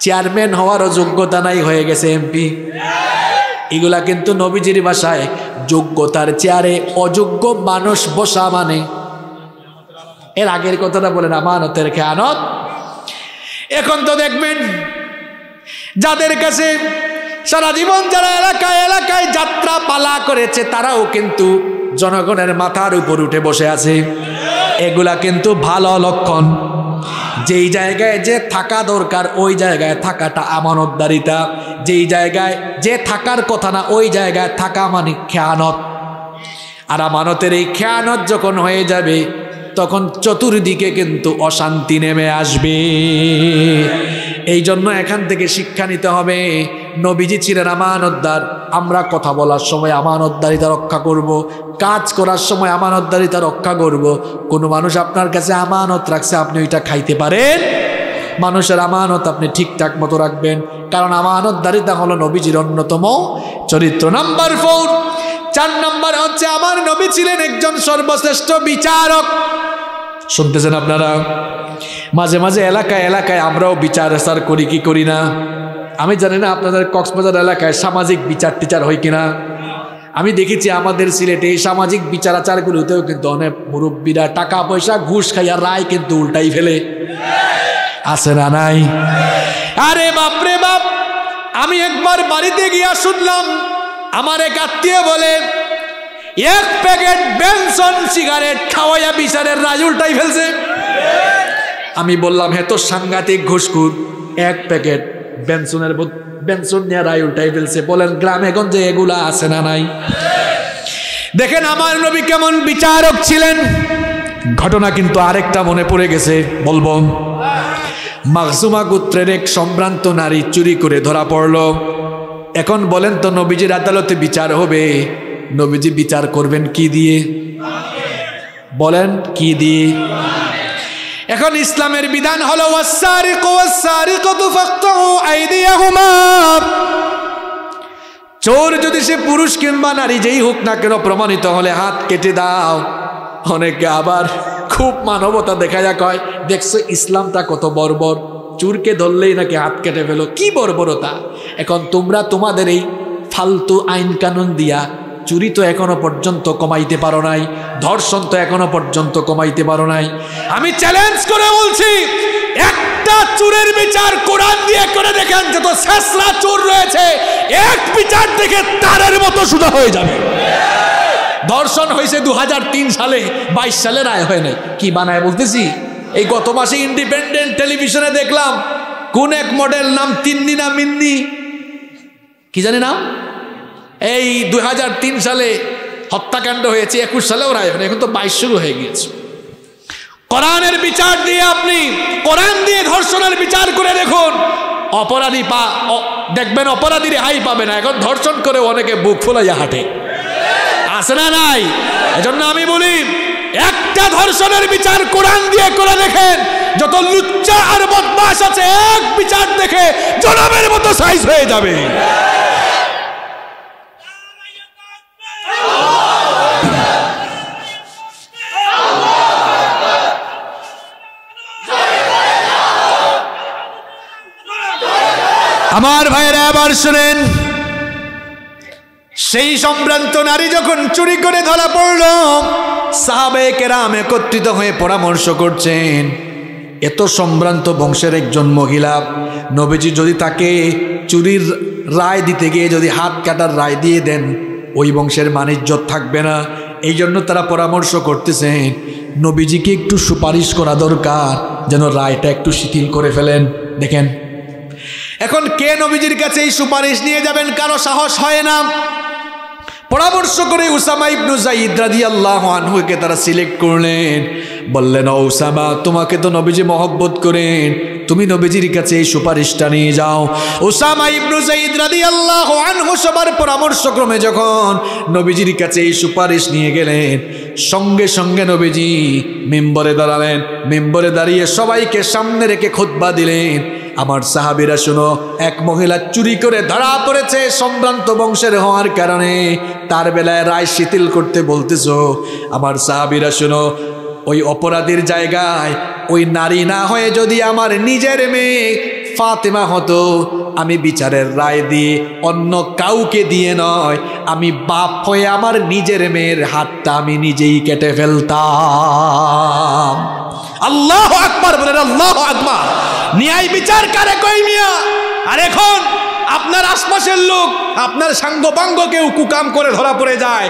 চেয়ারম্যান হওয়ারও যোগ্যতা নাই, হয়ে গেছে এমপি। এগুলা কিন্তু নবীজির ভাষায় যোগ্যতার চেয়ারে অযোগ্য মানুষ বসা মানে। এর আগের কথাটা বলেন, আমানতের খেয়ানত। এখন তো দেখবেন, যাদের কাছে সারা জীবন যারা এলাকায় এলাকায় যাত্রা পালা করেছে তারাও কিন্তু জনগণের মাথার উপর উঠে বসে আছে। এগুলা কিন্তু ভালো লক্ষণ। যেই জায়গায় যে থাকা দরকার ওই জায়গায় থাকাটা আমানতদারিতা, যেই জায়গায় যে থাকার কথা না ওই জায়গায় থাকা মানে খেয়ানত। আর আমানতের এই খেয়ানত যখন হয়ে যাবে তখন চতুর্দিকে কিন্তু অশান্তি নেমে আসবে। এই জন্য এখান থেকে শিক্ষা নিতে হবে, নবীজি ছিলেন আমানতদার। আমরা কথা বলার সময় আমানতদারিতা রক্ষা করব, কাজ করার সময় আমানতদারিতা রক্ষা করব। কোনো মানুষ আপনার কাছে আমানত রাখছে, আপনি ওইটা খাইতে পারেন? মানুষের আমানত আপনি ঠিকঠাক মতো রাখবেন, কারণ আমানতদারিতা হলো নবীজির অন্যতম চরিত্র। নাম্বার 4, 4 নম্বর হচ্ছে আমার নবী ছিলেন একজন সর্বশ্রেষ্ঠ বিচারক। শুনতেছেন আপনারা? মাঝে মাঝে এলাকায় এলাকায় আমরাও বিচার আচার করি কি করি না? আমি জানি না আপনাদের কক্সবাজার এলাকায় সামাজিক বিচার টিচার হয় কিনা। আমি দেখেছি আমাদের সিলেটে এই সামাজিক বিচার আচারগুলোতেও কিন্তু অনেক মুরব্বীরা টাকা পয়সা ঘুষ খাইয়া রায় কিন্তু উল্টাই ফেলে। আছে না নাই? আরে বাপরে বাপ, আমি একবার বাড়িতে গিয়া শুনলাম আমার এক আত্মীয় বলে 1 প্যাকেট বেনসন সিগারেট খাওয়াইয়া বিচারের রায় উল্টাই ফেলছে। আমি বললাম হে তো সাংঘাতিক ঘুষখোর, 1 প্যাকেট বেনসন নিয়ে রায় উল্টাই ফেলছে। বলেন গ্রামে গঞ্জে এগুলা আছে না নাই? দেখেন আমার নবী কেমন বিচারক ছিলেন। ঘটনা কিন্তু আরেকটা মনে পড়ে গেছে, বলবো। মাখজুমা গোত্রের এক সম্ভ্রান্ত নারী চুরি করে ধরা পড়ল। এখন বলেন তো নবীজির আদালতে বিচার হবে, নবীজি বিচার করবেন কি দিয়ে? বলেন কি দিয়ে? এখন ইসলামের বিধান হলো ওয়াসসারিকু ওয়াসসারিকাতু ফাকতাউ আইদিয়াহুমা। চোর যদি সে পুরুষ কিংবা নারী যেই হোক না কেন প্রমাণিত হলে হাত কেটে দাও। অনেকে আবার খুব মানবতা দেখায়া কয়, দেখছো ইসলামটা কত বর্বর, চোরকে ধরলেই নাকি হাত কেটে ফেলো। কি বর্বরতা! এখন তোমরা তোমাদের এই ফালতু আইন কানুন দিয়া চুরি তো এখনো পর্যন্ত কমাইতে পারো নাই, ধর্ষণ তো এখনো পর্যন্ত কমাইতে পারো নাই। আমি চ্যালেঞ্জ করে বলছি, একটা চোরের বিচার কোরআন দিয়ে করে দেখেন, যত শেষরা চোর রয়েছে এক বিচার দেখে তারের মতো সোজা হয়ে যাবে। ধর্ষণ হয়েছে 2003 সালে, 22 সালে রায় হয় নাই। কি বানায় বলতেছি? এই গত মাসে ইন্ডিপেন্ডেন্ট টেলিভিশনে দেখলাম কোন এক মডেল, নাম তিন্নি না মিন্নি কি জানি না, এই 2003 সালে হত্যাকাণ্ড হয়েছে, 21 সালেও রায় হয় না, এখন তো 22 শুরু হয়ে গিয়েছে। কোরআনের বিচার দিয়ে আপনি কোরআন দিয়ে ধর্ষণের বিচার করে দেখুন, অপরাধী দেখবেন অপরাধী রেহাই পাবে না। এখন ধর্ষণ করে অনেকে বুক ফুলাইয়া হাঁটে, আছে না নাই? এজন্য আমি বলি, একটা ধর্ষণের বিচার কোরআন দিয়ে করে দেখেন, যত লুচ্চা আর বদমাশ আছে এক বিচার দেখে জনমের মতো সাইজ হয়ে যাবে। আমার ভাইরা আবার শুনেন, সেই সম্ভ্রান্ত নারী যখন চুরি করে ধরা পড়ল, সাহাবায়ে কেরাম একত্রিত হয়ে পরামর্শ করছেন, এত সম্ভ্রান্ত বংশের একজন মহিলা, নবীজি যদি তাকে চুরির রায় দিতে গিয়ে যদি হাত কাটার রায় দিয়ে দেন, ওই বংশের মান-ইজ্জত থাকবে না। এই জন্য তারা পরামর্শ করতেছেন নবীজিকে একটু সুপারিশ করা দরকার, যেন রায়টা একটু শিথিল করে ফেলেন। দেখেন এখন কে নবীজির কাছে এই সুপারিশ নিয়ে যাবেন? কারো সাহস হয় না। পরামর্শ করে উসামা ইবনু যায়েদ রাদিয়াল্লাহু আনহুকে তারা সিলেক্ট করলেন। বললেন, ও উসামা, তোমাকে তো নবীজি মহব্বত করেন, তুমি নবীজির কাছে এই সুপারিশটা নিয়ে যাও। উসামা ইবনু যায়েদ রাদিয়াল্লাহু আনহু সবার পরামর্শক্রমে যখন নবীজির কাছে এই সুপারিশ নিয়ে গেলেন, সঙ্গে সঙ্গে নবীজি মিম্বরে দাঁড়ালেন। মিম্বরে দাঁড়িয়ে সবাইকে সামনে রেখে খুতবা দিলেন, আমার সাহাবীরা শুনো, এক মহিলা চুরি করে ধরা পড়েছে সম্ভ্রান্ত বংশের হওয়ার কারণে, তার বেলায় রায় শিথিল করতে বলতেছো। আমার সাহাবীরা শুনো, ওই অপরাধীর জায়গায় ওই নারী না হয়ে যদি আমার নিজের মেয়ে ফাতেমা হতো, আমি বিচারের রায় দিয়ে অন্য কাউকে দিয়ে নয়, আমি বাপ হয়ে আমার নিজের মেয়ের হাতটা আমি নিজেই কেটে ফেলতাম। আল্লাহু আকবার বলেন, আল্লাহু আকবার। ন্যায় বিচার কারে কই মিয়া? আর এখন আপনার আশপাশের লোক, আপনার সাঙ্গপাঙ্গ কেউ কুকাম করে ধরা পড়ে যায়,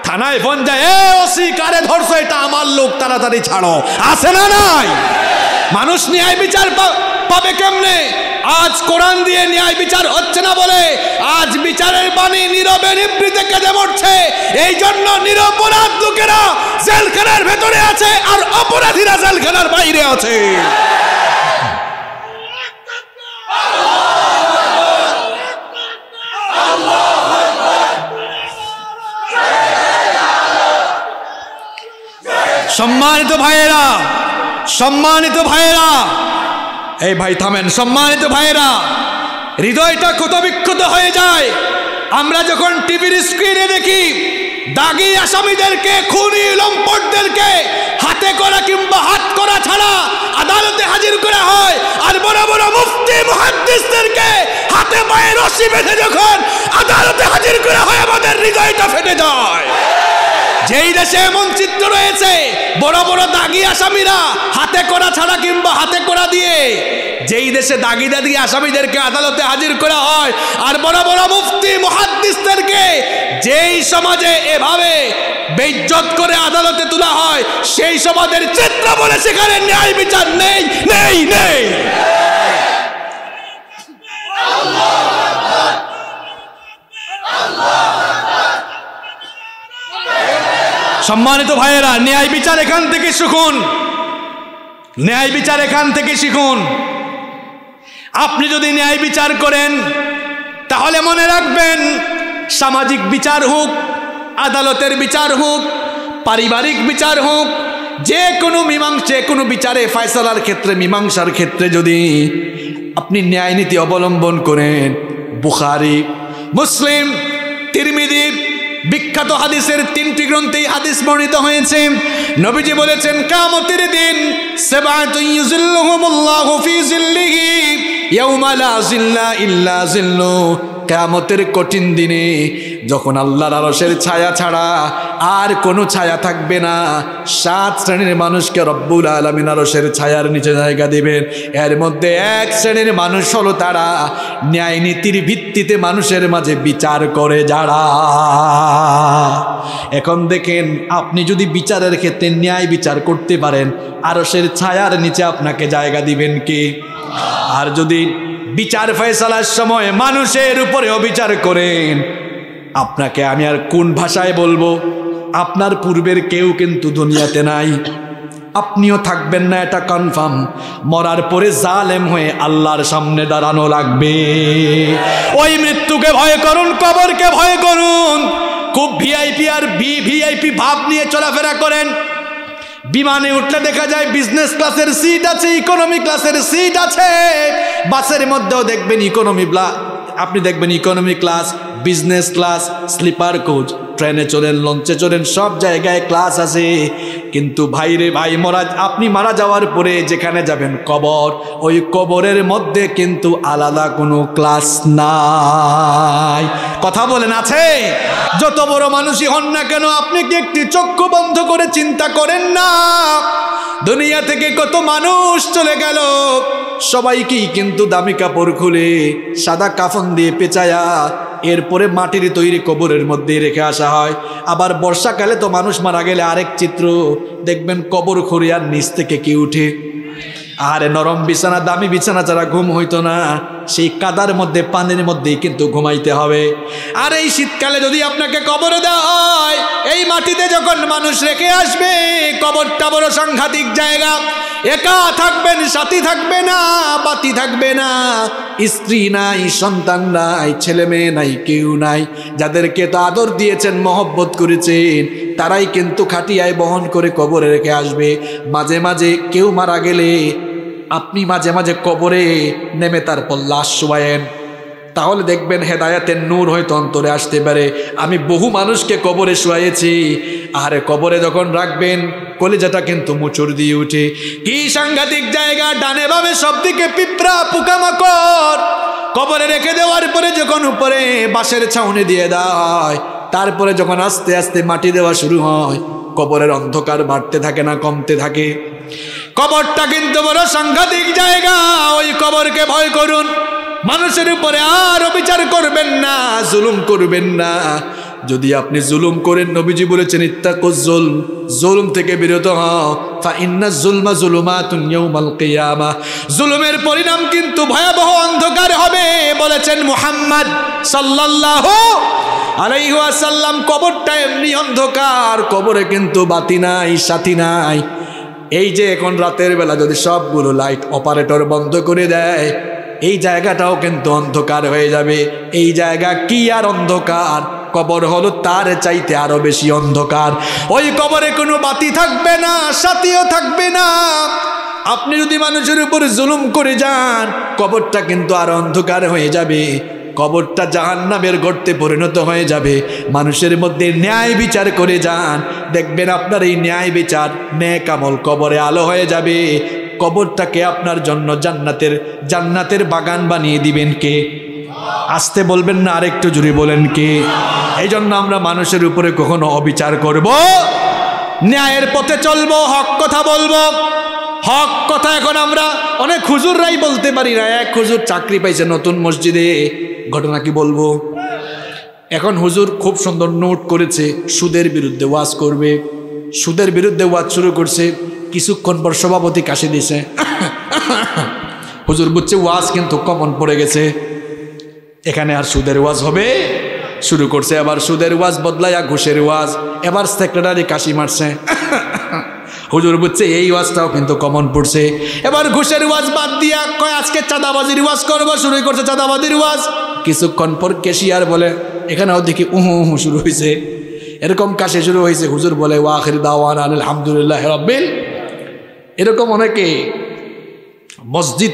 থানায় ফোন যায়, এ ওসি কারে ধরছো, এটা আমার লোক, তাড়াতাড়ি ছাড়ো। আছে না নাই? মানুষ ন্যায় বিচার পাবে কেমনে? আজ কোরআন দিয়ে ন্যায় বিচার হচ্ছে না বলে আজ বিচারের বাণী নীরবে নিভৃতে কেঁদে মরছে। এই জন্য নিরপরাধ লোকেরা জেলখানার ভেতরে আছে আর অপরাধীরা জেলখানার বাইরে আছে। সম্মানিত ভাইয়েরা, সম্মানিত ভাইয়েরা, এই ভাই থামেন। সম্মানিত ভাইয়েরা, হৃদয়টা ক্ষতবিক্ষত হয়ে যায় আমরা যখন টিভির স্ক্রিনে দেখি দাগী আসামিদেরকে, খুনি লম্পটদেরকে হাতে করা কিংবা হাত করা ছাড়া আদালতে হাজির করা হয়, আর বড় বড় মুফতি মুহাদ্দিসদেরকে হাতে পায়ে রশি বেঁধে যখন আদালতে হাজির করা হয়, আমাদের হৃদয়টা ফেটে যায়। যেই দেশে এমন চিত্র রয়েছে, বড় বড় দাগী আসামিরা হাতে করা ছাড়া কিংবা হাতে করা দিয়ে যেই দেশে দাগী আসামিদেরকে আদালতে হাজির করা হয়, আর বড় বড় মুফতি মুহাদ্দিসদেরকে যেই সমাজে এভাবে বেইজ্জত করে আদালতে তোলা হয়, সেই সমাজের চিত্র বলে সেখানে ন্যায় বিচার নেই, নেই, নেই। সম্মানিত ভাইয়েরা, ন্যায় বিচার এখান থেকে শিখুন, ন্যায় বিচার এখান থেকে শিখুন। আপনি যদি ন্যায় বিচার করেন তাহলে মনে রাখবেন, সামাজিক বিচার হোক, আদালতের বিচার হোক, পারিবারিক বিচার হোক, যে কোনো বিচারে ফয়সালার ক্ষেত্রে, মীমাংসার ক্ষেত্রে যদি আপনি ন্যায় নীতি অবলম্বন করেন, বুখারী, মুসলিম, তিরমিজি বিখ্যাত হাদিসের 3টি গ্রন্থে হাদিস বর্ণিত হয়েছে। নবীজি বলেছেন, কিয়ামতের দিন সাবআতুন ইউযিল্লুহুমুল্লাহু ফি যিল্লিহি ইয়াওমা লা যিল্লা ইল্লা যিল্লু। কিয়ামতের কঠিন দিনে যখন আল্লাহর আরশের ছায়া ছাড়া আর কোনো ছায়া থাকবে না, 7 শ্রেণীর মানুষকে রব্বুল আলামিন আরশের ছায়ার নিচে জায়গা দিবেন। এর মধ্যে 1 শ্রেণীর মানুষ হলো তারা ন্যায় নীতির ভিত্তিতে মানুষের মাঝে বিচার করে যারা। এখন দেখেন, আপনি যদি বিচারের ক্ষেত্রে ন্যায় বিচার করতে পারেন, আরশের ছায়ার নিচে আপনাকে জায়গা দিবেন কে? আর যদি বিচার ফয়সালার সময় মানুষের উপরে অবিচার করেন, আপনাকে আমি আর কোন ভাষায় বলবো, আপনার পূর্বের কেউ কিন্তু দুনিয়াতে নাই, আপনিও থাকবেন না, এটা কনফার্ম। মরার পরে জালেম হয়ে আল্লাহর সামনে দাঁড়ানো লাগবে। ওই মৃত্যুকে ভয় করুন, কবরকে ভয় করুন। খুব ভিআইপি আর ভিআইপি ভাব নিয়ে চলাফেরা করেন। বিমানে উঠলে দেখা যায় বিজনেস ক্লাসের সিট আছে, ইকোনমি ক্লাসের সিট আছে। বাসের মধ্যেও দেখবেন আপনি দেখবেন economy class, business class, sleeper coach. ট্রেনে চলেন, লঞ্চে চলেন, সব জায়গায় ক্লাস আছে। কিন্তু ভাইরে ভাই, আপনি মারা যাওয়ার পরে যেখানে যাবেন কবর, ওই কবরের মধ্যে কিন্তু আলাদা কোনো ক্লাস নাই। কথা বলেন, আছে? যত বড় মানুষই হন না কেন, আপনি কি একটি চক্ষু বন্ধ করে চিন্তা করেন না? দুনিয়া থেকে কত মানুষ চলে গেল, সবাইকেই কিন্তু দামি কাপড় খুলে সাদা কাফন দিয়ে পেঁচায়া এরপরে মাটির তৈরি কবরের মধ্যে রেখে আসা হয়। আবার বর্ষাকালে তো মানুষ মারা গেলে আরেক চিত্র দেখবেন, কবর খুঁড়িয়ার নিচ থেকে কি উঠে। আর নরম বিছানা, দামি বিছানা ছাড়া ঘুম হইতো না, সেই কাদার মধ্যে, পানির মধ্যেই কিন্তু ঘুমাইতে হবে। আর এই শীতকালে যদি আপনাকে কবরে দেওয়া হয়, এই মাটিতে যখন মানুষ রেখে আসবে, কবরটা বড় সাংঘাতিক জায়গা। একা থাকবেন, সাথী থাকবে না, বাতি থাকবে না, স্ত্রী নাই, সন্তান নাই, ছেলে মেয়ে নাই, কেউ নাই। যাদেরকে তো আদর দিয়েছেন, মহব্বত করেছেন, তারাই কিন্তু খাটিয়ায় বহন করে কবরে রেখে আসবে। মাঝে মাঝে কেউ মারা গেলে আপনি মাঝে মাঝে কবরে নেমে তারপর লাশ শোয়ায়েন, তাহলে দেখবেন হেদায়েতের নূর হয়তো অন্তরে আসতে পারে। আমি বহু মানুষকে কবরে শোয়াইছি, আর কবরে যখন রাখবেন কলিজাটা কিন্তু মুচুর দিয়ে উঠে। কি সাংঘাতিক জায়গা! ডানে বামে সব দিকে পিঁপড়া, পোকামাকড়। কবরে রেখে দেওয়ার পরে যখন উপরে বাঁশের ছাউনি দিয়ে দেয়, তারপরে যখন আস্তে আস্তে মাটি দেওয়া শুরু হয়, কবরের অন্ধকার বাড়তে থাকে না কমতে থাকে। কবরটা কিন্তু বড় সাংঘাতিক জায়গা। ওই কবরকে ভয় করুন। মানুষের উপরে আর অবিচার করবেন না, জুলুম করবেন না। যদি আপনি জুলুম করেন, নবীজি বলেছেন ইত্তাকুজ জুলম, জুলুম থেকে বিরত হও, ফা ইন্নাজ জুলমা যুলুমাতুন ইয়াউমাল কিয়ামাহ, জুলুমের পরিণাম কিন্তু ভয়াবহ অন্ধকার হবে বলেছেন মুহাম্মদ সাল্লাল্লাহু আলাইহি ওয়াসাল্লাম। কবরটা এমনি অন্ধকার, কবরে কিন্তু বাতি নাই, সাথী নাই। এই যে এখন রাতের বেলা যদি সবগুলো লাইট অপারেটর বন্ধ করে দেয়, এই জায়গাটাও কিন্তু অন্ধকার হয়ে যাবে। এই জায়গা কি আর অন্ধকার, কবর হলো তার চাইতে আরো বেশি অন্ধকার। ওই কবরে কোনো বাতি থাকবে না, সাথীও থাকবে না। আপনি যদি মানুষের উপর জুলুম করে যান, কবরটা কিন্তু আরো অন্ধকার হয়ে যাবে, কবরটা জাহান্নামের গর্তে পরিণত হয়ে যাবে। মানুষের মধ্যে ন্যায় বিচার করে যান, দেখবেন আপনার এই ন্যায় বিচার, নেক আমল কবরে আলো হয়ে যাবে। কবরটাকে আপনার জন্য জান্নাতের বাগান বানিয়ে দিবেন কে? আসতে বলবেন না, আরেকটু জোরে বলেন কে? এই জন্য আমরা মানুষের উপরে কখনো অবিচার করব, ন্যায়ের পথে চলবো, হক কথা বলবো। হক কথা এখন আমরা অনেক হুজুররাই বলতে পারি না। এক হুজুর চাকরি পাইছে নতুন মসজিদে, ঘটনা কি বলবো। এখন হুজুর খুব সুন্দর নোট করেছে, সুদের বিরুদ্ধে ওয়াজ করবে। সুদের বিরুদ্ধে ওয়াজ শুরু করছে, কিছুক্ষণ পর সভাপতি কাশি দিছে। হুজুর বুঝছে ওয়াজ কিন্তু কমন পড়ে গেছে, এখানে আর সুদের ওয়াজ হবে। শুরু করছে আবার সুদের ওয়াজ বদলাইয়া ঘুষের ওয়াজ। এবার সেক্রেটারি কাশি মারছে। হুজুর বুঝছে এই ওয়াজটাও কিন্তু কমন পড়ছে। এবার ঘুষের ওয়াজ বাদ দিয়া কয় আজকে চাঁদাবাজির ওয়াজ করবো, শুরু করছে চাঁদাবাজির ওয়াজ। কিছুক্ষণ পর ক্যাশিয়ার বলে, এখানেও দেখি উহু উহু শুরু হয়েছে, এরকম কাশি শুরু হয়েছে। হুজুর বলে ওয়া আখির দাওয়ানা আলহামদুলিল্লাহি রাব্বিল। এরকম অনেকে মসজিদ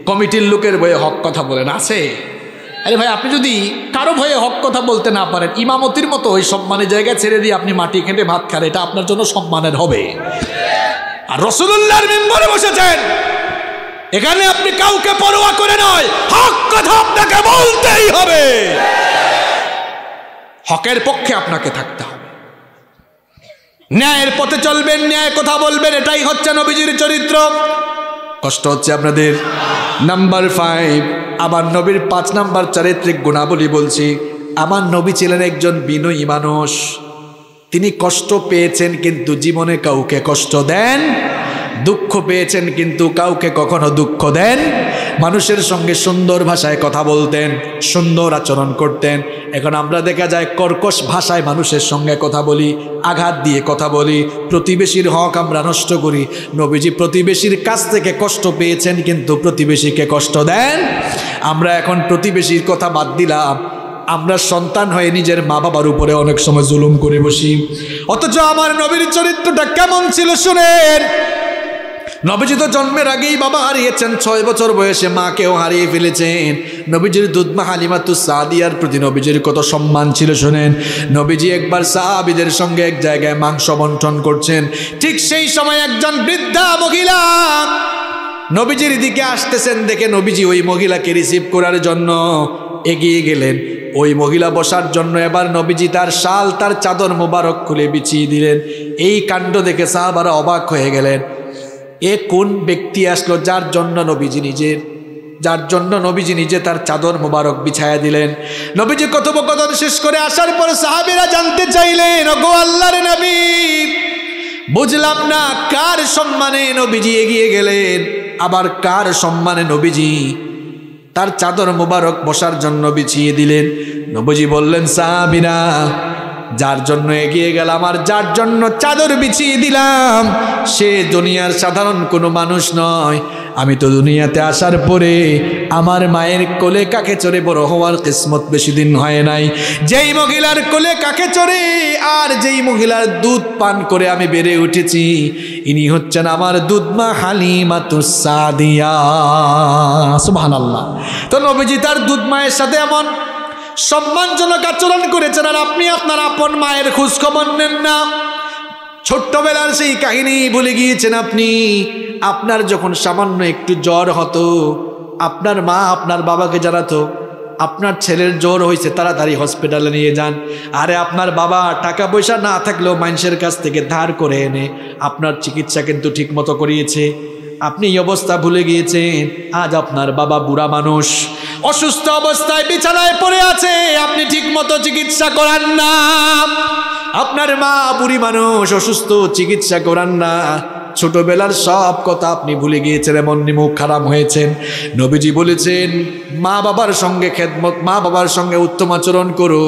কমিটির লোকের ভয়ে হক কথা বলেন, আছে? আরে ভাই, আপনি যদি কারো ভয়ে হক কথা বলতে না পারেন, ইমামতির মতো ওই সম্মানের জায়গা ছেড়ে দিয়ে আপনি মাটি খেটে ভাত খান, এটা আপনার জন্য সম্মানের হবে। আর রাসূলুল্লাহর মিম্বরে বসেছেন, এখানে আপনি কাউকে পরোয়া করে নয়, হক কথা আপনাকে বলতেই হবে, হকের পক্ষে আপনাকে থাকতে হবে, ন্যায়ের পথে চলবেন, ন্যায় কথা বলবেন। এটাই হচ্ছে নবীজির চরিত্র। কষ্ট হচ্ছে আপনাদের? নাম্বার 5, আমার নবীর 5 নাম্বার চারিত্রিক গুণাবলী বলছি। আমার নবী ছিলেন একজন বিনয়ী মানুষ। তিনি কষ্ট পেয়েছেন কিন্তু জীবনে কাউকে কষ্ট দেন, দুঃখ পেয়েছেন কিন্তু কাউকে কখনো দুঃখ দেন। মানুষের সঙ্গে সুন্দর ভাষায় কথা বলতেন, সুন্দর আচরণ করতেন। এখন আমরা দেখা যায় কর্কশ ভাষায় মানুষের সঙ্গে কথা বলি, আঘাত দিয়ে কথা বলি, প্রতিবেশীর হক আমরা নষ্ট করি। নবীজি প্রতিবেশীর কাছ থেকে কষ্ট পেয়েছেন কিন্তু প্রতিবেশীকে কষ্ট দেন। আমরা এখন প্রতিবেশীর কথা বাদ দিলাম, আমরা সন্তান হয়ে নিজের মা বাবার উপরে অনেক সময় জুলুম করে বসি। অথচ আমার নবীর চরিত্রটা কেমন ছিল শুনেন। নবীজি তো জন্মের আগেই বাবা হারিয়েছেন, 6 বছর বয়সে মাকেও হারিয়ে ফেলেছেন। নবীজির দুধমা হালিমাতুস সাদিয়ার প্রতি নবীজির কত সম্মান ছিল শুনেন। নবীজি একবার সাহাবীদের সঙ্গে এক জায়গায় মাংস বন্টন করছেন, ঠিক সেই সময় একজন বৃদ্ধা মহিলা নবীজির দিকে আসতেছেন দেখে নবীজি ওই মহিলাকে রিসিভ করার জন্য এগিয়ে গেলেন। ওই মহিলা বসার জন্য এবার নবীজি তার শাল, তার চাদর মোবারক খুলে বিছিয়ে দিলেন। এই কাণ্ড দেখে সাহাবারা অবাক হয়ে গেলেন। এ কোন ব্যক্তি আসলো যার জন্য নবীজি নিজে তার চাদর মোবারক বিছায়া দিলেন। নবীজি কথোপকথন শেষ করে আসার পর সাহাবীরা জানতে চাইলেন, ওগো আল্লাহর নবী, বুঝলাম না কার সম্মানে নবীজি এগিয়ে গেলেন, আবার কার সম্মানে নবীজি তার চাদর মোবারক বসার জন্য বিছিয়ে দিলেন। নবীজি বললেন, সাহাবীরা, যার জন্য এগিয়ে গেলাম আর যার জন্য চাদর বিছিয়ে দিলাম সে দুনিয়ার সাধারণ কোনো মানুষ নয়। আমি তো দুনিয়াতে আসার পরে আমার মায়ের কোলে কাকে চড়ে বড় হওয়ার কিসমত বেশি দিন হয় নাই। যেই মহিলার কোলে কাকে চড়ে আর যেই মহিলার দুধ পান করে আমি বেড়ে উঠেছি, ইনি হচ্ছেন আমার দুধমা হালিমাতুস সাদিয়া। সুবহানাল্লাহ। তো নবীজি তার দুধ মায়ের সাথে এমন সম্মানজনক আচরণ করেছেন, আর আপনি আপনার আপন মায়ের খোঁজ খবর নেন না। ছোট্টবেলার সেই কাহিনী ভুলে গিয়েছেন আপনি। আপনার যখন সামান্য একটু জ্বর হতো, আপনার মা আপনার বাবাকে জানাতো, আপনার ছেলের জ্বর হয়েছে, তাড়াতাড়ি হসপিটালে নিয়ে যান। আরে আপনার বাবা টাকা পয়সা না থাকলেও মানুষের কাছ থেকে ধার করে এনে আপনার চিকিৎসা কিন্তু ঠিক মতো করিয়েছে। আপনি এই অবস্থা ভুলে গিয়েছেন। আজ আপনার বাবা বুড়া মানুষ, অসুস্থ অবস্থায় বিছানায় পড়ে আছে, আপনি ঠিক মতো চিকিৎসা করান না। আপনার মা বুড়ি মানুষ, অসুস্থ, চিকিৎসা করান না। ছোটবেলার সব কথা আপনি ভুলে গিয়েছেন, এমন মুখ খারাপ হয়েছেন। নবীজি বলেছেন মা বাবার সঙ্গে খেদমত, মা বাবার সঙ্গে উত্তম আচরণ করো,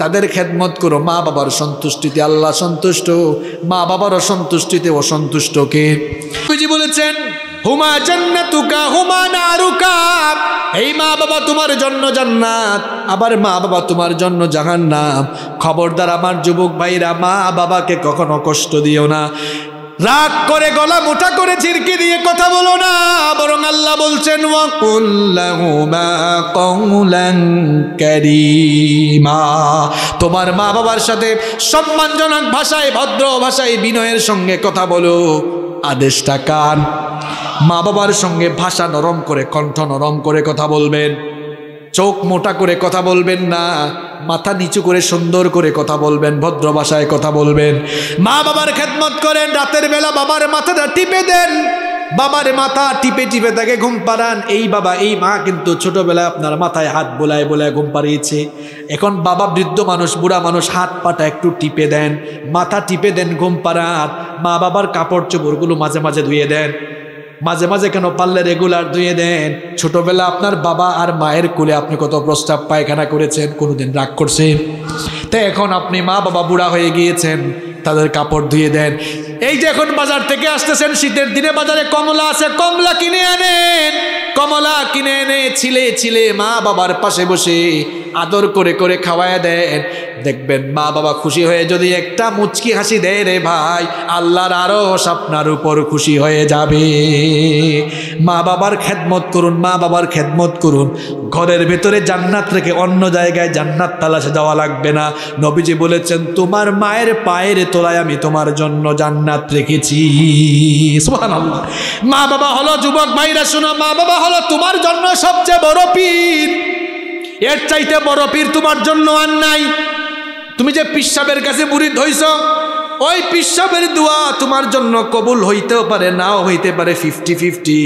তাদের খেদমত করো। মা বাবার সন্তুষ্টিতে আল্লাহ সন্তুষ্ট, মা বাবার অসন্তুষ্টিতে অসন্তুষ্ট কে? নবীজি বলেছেন হুমা জান্নাতুকা হুমা নারুকা, এই মা বাবা তোমার জন্য জান্নাত, আবার মা বাবা তোমার জন্য জাহান্নাম। খবরদার আমার যুবক ভাইরা, মা বাবাকে কখনো কষ্ট দিও না। রাগ করে গলা মোটা করে ঝিরকি দিয়ে কথা বলো না, বরং আল্লাহ বলছেন ওয়াকুল লাহুমা কওলান কারীমা, তোমার মা বাবার সাথে সম্মানজনক ভাষায়, ভদ্র ভাষায়, বিনয়ের সঙ্গে কথা বলো। আদেশটা কার? মা বাবার সঙ্গে ভাষা নরম করে, কণ্ঠ নরম করে কথা বলবেন। চোখ মোটা করে কথা বলবেন না, মাথা নিচু করে সুন্দর করে কথা বলবেন, ভদ্র ভাষায় কথা বলবেন। মা বাবার খেদমত করেন, রাতের বেলা বাবার মাথাটা টিপে দেন, বাবার মাথা টিপে টিপে তাকে ঘুম পাড়ান। এই বাবা এই মা কিন্তু ছোটবেলায় আপনার মাথায় হাত বোলায় বোলায় ঘুম পাড়িয়েছে। এখন বাবা বৃদ্ধ মানুষ, বুড়া মানুষ, হাত পাটা একটু টিপে দেন, মাথা টিপে দেন, ঘুম পাড়ান। মা বাবার কাপড় চোপড়গুলো মাঝে মাঝে ধুয়ে দেন, মাঝে মাঝে কেন পারলে রেগুলার ধুয়ে দেন। ছোটবেলা আপনার বাবা আর মায়ের কোলে আপনি কত প্রস্তাব পায়খানা করেছেন, কোনোদিন রাগ করছেন? তাই এখন আপনি মা বাবা বুড়া হয়ে গিয়েছেন, তাদের কাপড় ধুয়ে দেন। এই যে এখন বাজার থেকে আসতেছেন, শীতের দিনে বাজারে কমলা আছে, কমলা কিনে আনেন, কমলা কিনে এনে ছিলে ছিলে মা বাবার পাশে বসে আদর করে করে খাওয়ায় দেন। দেখবেন মা বাবা খুশি হয়ে যদি একটা মুচকি হাসি দেয়, রে ভাই, আল্লাহর আরশ আপনার উপর খুশি হয়ে যাবে। মা বাবার খেদমত করুন, মা বাবার খেদমত করুন। ঘরের ভেতরে জান্নাত রেখে অন্য জায়গায় জান্নাত তালাশে যাওয়া লাগবে না। নবীজি বলেছেন তোমার মায়ের পায়ের তলায় আমি তোমার জন্য জান্নাত রেখেছি। সুবহানাল্লাহ। মা বাবা হলো, যুবক ভাইরা শোনো, মা বাবা হলো তোমার জন্য সবচেয়ে বড় পীর। এর চাইতে বড় পীর তোমার জন্য আর নাই। তুমি যে পিসাবের কাছে মুরিদ হইছ, ওই পিসাবের দোয়া তোমার জন্য কবুল হইতেও পারে, নাও হইতে পারে, 50-50।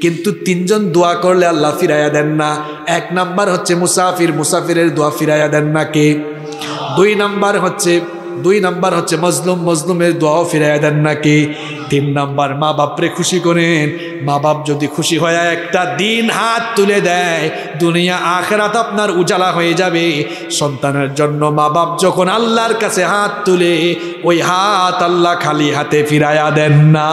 কিন্তু তিনজন দোয়া করলে আল্লাহ ফিরাইয়া দেন না। এক নাম্বার হচ্ছে মুসাফির, মুসাফিরের দোয়া ফিরাইয়া দেন না কে? দুই নাম্বার হচ্ছে মজলুম, মজলুমের দোয়াও ফিরাইয়া দেন না কে? তিন নাম্বার মা বাপরে খুশি করেন। মা বাপ যদি খুশি হয়ে একটা দিন হাত তুলে দেয়, দুনিয়া আখিরাত আপনার উজালা হয়ে যাবে। সন্তানের জন্য মা বাপ যখন আল্লাহর কাছে হাত তুলে, ওই হাত আল্লাহ খালি হাতে ফিরাইয়া দেন না।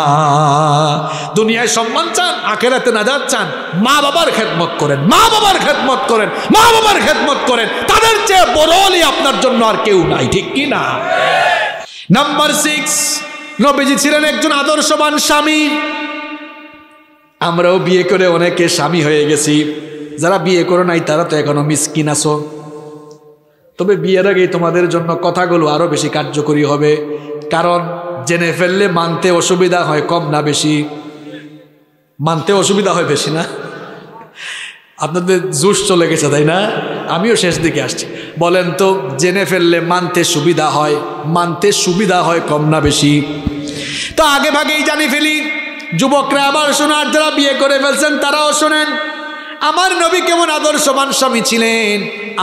দুনিয়ায় সম্মান চান, আখিরাতে নাজাত চান, মা বাবার খেদমত করেন, মা বাবার খেদমত করেন, মা বাবার খেদমত করেন। তাদের চেয়ে বড় অলি আপনার জন্য আর কেউ নাই, ঠিক কি না? নাম্বার 6, নবীজি ছিলেন একজন আদর্শবান স্বামী। আমরাও বিয়ে করে অনেকে স্বামী হয়ে গেছি। যারা বিয়ে করো নাই তারা তো এখনো মিসকিন আছো। তবে বিয়ের আগেই তোমাদের জন্য কথাগুলো আরো বেশি কার্যকরী হবে, কারণ জেনে ফেললে মানতে অসুবিধা হয় কম না বেশি? মানতে অসুবিধা হয় বেশি না? আপনাদের জোশ চলে গেছে তাই না? আমিও শেষ দিকে আসছি। বলেন তো, জেনে ফেললে মানতে সুবিধা হয়, মানতে সুবিধা হয় কম না বেশি? তো আগে ভাগেই জানি ফেলি। যুবকরা আবার শোনার, যারা বিয়ে করে ফেলছেন তারাও শোনেন। আমার নবী কেমন আদর্শবান স্বামী ছিলেন।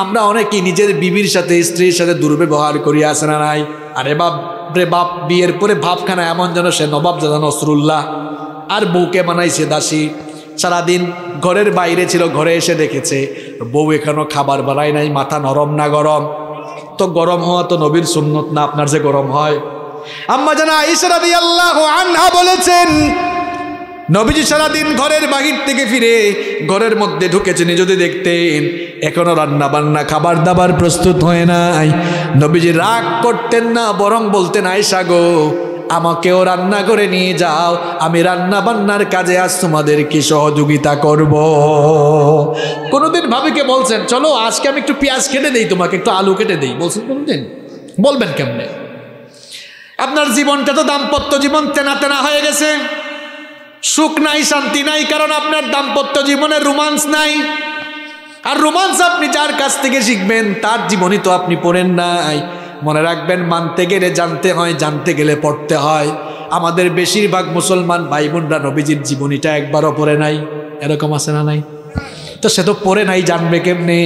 আমরা অনেকেই নিজের বিবির সাথে, স্ত্রীর সাথে দুর্ব্যবহার করি, আসে না নাই? আরে বাপ রে বাপ, বিয়ের পরে ভাবখানা এমন যেন সে নবাব জাদা নসরুল্লাহ, আর বউকে বানাইছে দাসী। সারাদিন ঘরের বাইরে ছিল, ঘরে এসে দেখেছে বউ এখনো খাবার বানায় নাই। মাথা নরম না গরম? তো গরম হওয়া তো নবীর সুন্নত না, আপনার যে গরম হয়। আম্মা জানা আয়েশা রাদিয়াল্লাহু আনহা বলেছেন, নবীজি সারাদিন ঘরের বাহির থেকে ফিরে ঘরের মধ্যে ঢুকেছেন, যদি দেখতেন এখনো রান্না বান্না খাবার দাবার প্রস্তুত হয় নাই, নবীজি রাগ করতেন না, বরং বলতেন আয়েশা গো, আমাকেও রান্না করে নিয়ে যাও, আমি রান্না বান্নার কাজে আজ তোমাদেরকে সহযোগিতা করব। কোনোদিন ভাবিকে বলছেন চলো আজকে আমি একটু পেঁয়াজ কেটে দেই, তোমাকে একটু আলু কেটে দেই, বলছেন কোনোদিন? বলবেন কেমনে? আপনার জীবনটা তো দাম্পত্য জীবন তেনা তেনা হয়ে গেছে, সুখ নাই, শান্তি নাই, কারণ আপনার দাম্পত্য জীবনে রোমান্স নাই। আর রোমান্স আপনি যার কাছ থেকে শিখবেন তার জীবনই তো আপনি পড়েন নাই। মনে রাখবেন, মানতে গেলে জানতে হয়, জানতে গেলে পড়তে হয়। আমাদের বেশিরভাগ মুসলমান ভাই বোনরা নবীজির জীবনীটা একবারও পড়ে নাই, এরকম আছে না নাই? তো সে তো পড়ে নাই, জানবে কেমনে?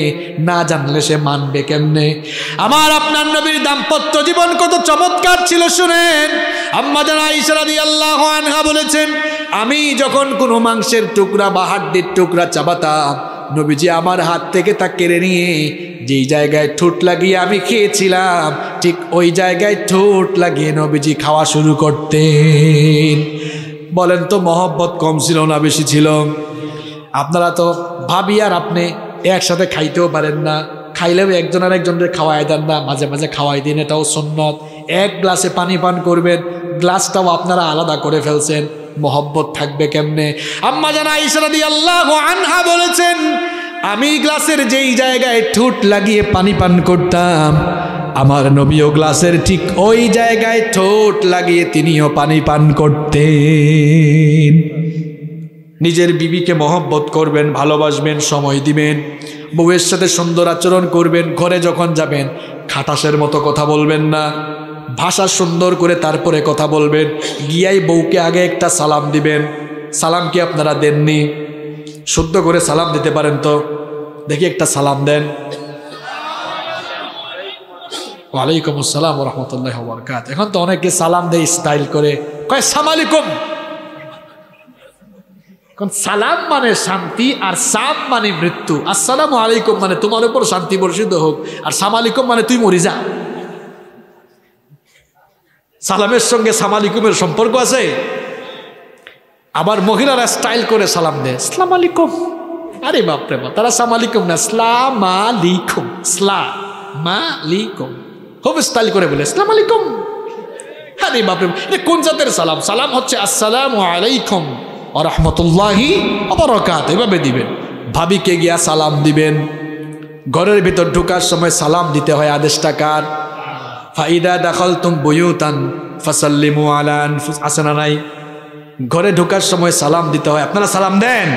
না জানলে সে মানবে কেমনে? আমার আপনার নবীর দাম্পত্য জীবন কত চমৎকার ছিল শুনেন। আম্মা জান আয়েশা রাদিয়াল্লাহু আনহা বলেছেন, আমি যখন কোনো মাংসের টুকরা বা হাড্ডির টুকরা চাবাতাম, নবীজি আমার হাত থেকে তা কেড়ে নিয়ে যেই জায়গায় ঠোঁট লাগিয়ে আমি খেয়েছিলাম, ঠিক ওই জায়গায় ঠোঁট লাগিয়ে নবীজি খাওয়া শুরু করতেন। বলেন তো মহব্বত কম ছিল না বেশি ছিল? আপনারা তো ভাবি আর আপনি একসাথে খাইতেও পারেন না, খাইলেও একজন আর একজনের খাওয়াই দেন না, মাঝে মাঝে খাওয়াই দিন, এটাও সুন্নত। এক গ্লাসে পানি পান করবেন, গ্লাসটাও আপনারা আলাদা করে ফেলছেন, মহব্বত থাকবে কেমনে? আম্মা জান আয়েশা রাদিয়াল্লাহু আনহা বলেছেন, আমি গ্লাসের যেই জায়গায় ঠোঁট লাগিয়ে পানি পান করতাম, আমার নবীও গ্লাসের ঠিক ওই জায়গায় ঠোঁট লাগিয়ে তিনিও পানি পান করতেন। নিজের বিবিকে মহব্বত করবেন, ভালোবাসবেন, সময় দিবেন, বউয়ের সাথে সুন্দর আচরণ করবেন। ঘরে যখন যাবেন খাটাসের মতো কথা বলবেন না, ভাষা সুন্দর করে তারপরে কথা বলবেন। গিয়াই বউকে আগে একটা সালাম দিবেন। সালাম কি আপনারা দেননি? শুদ্ধ করে সালাম দিতে পারেন তো? দেখি একটা সালাম দেন। ওয়ালাইকুম আসসালাম ওয়া রাহমাতুল্লাহি ওয়া বারাকাতুহু। এখন তো অনেকে সালাম দেয় স্টাইল করে, কয় সালাম আলাইকুম। সালাম মানে শান্তি আর সাম মানে মৃত্যু। আসসালামু আলাইকুম মানে তোমার উপর শান্তি বর্ষিত হোক, আর সালাম আলাইকুম মানে তুই মরি যা। সালামের সঙ্গে সালাম আলাইকুমের সম্পর্ক আছে? আবার মহিলারা স্টাইল করে সালাম দেয়, আসসালামু আলাইকুম। আরে বাপরে বাপ, তারা সালাম আলাইকুম না, আসসালাম আলাইকুম, আসসালাম আলাইকুম খুব স্টাইল করে বলে আসসালামু আলাইকুম। আরে বাপরে, এটা কোন জাতের সালাম? সালাম হচ্ছে আসসালামু আলাইকুম ওয়া রাহমাতুল্লাহি ওয়া বারাকাতুহু, এভাবে দিবেন। ভাবিকে গিয়া সালাম দিবেন। ঘরের ভিতর ঢোকার সময় সালাম দিতে হয়, আদেশটা কার? ফাইদা দাখালতুম বুয়ুতান ফাসাল্লিমু আলা আনফুসিকুম, আছে না নাই? ঘরে ঢোকার সময় সালাম দিতে হয়। আপনারা সালাম দেন?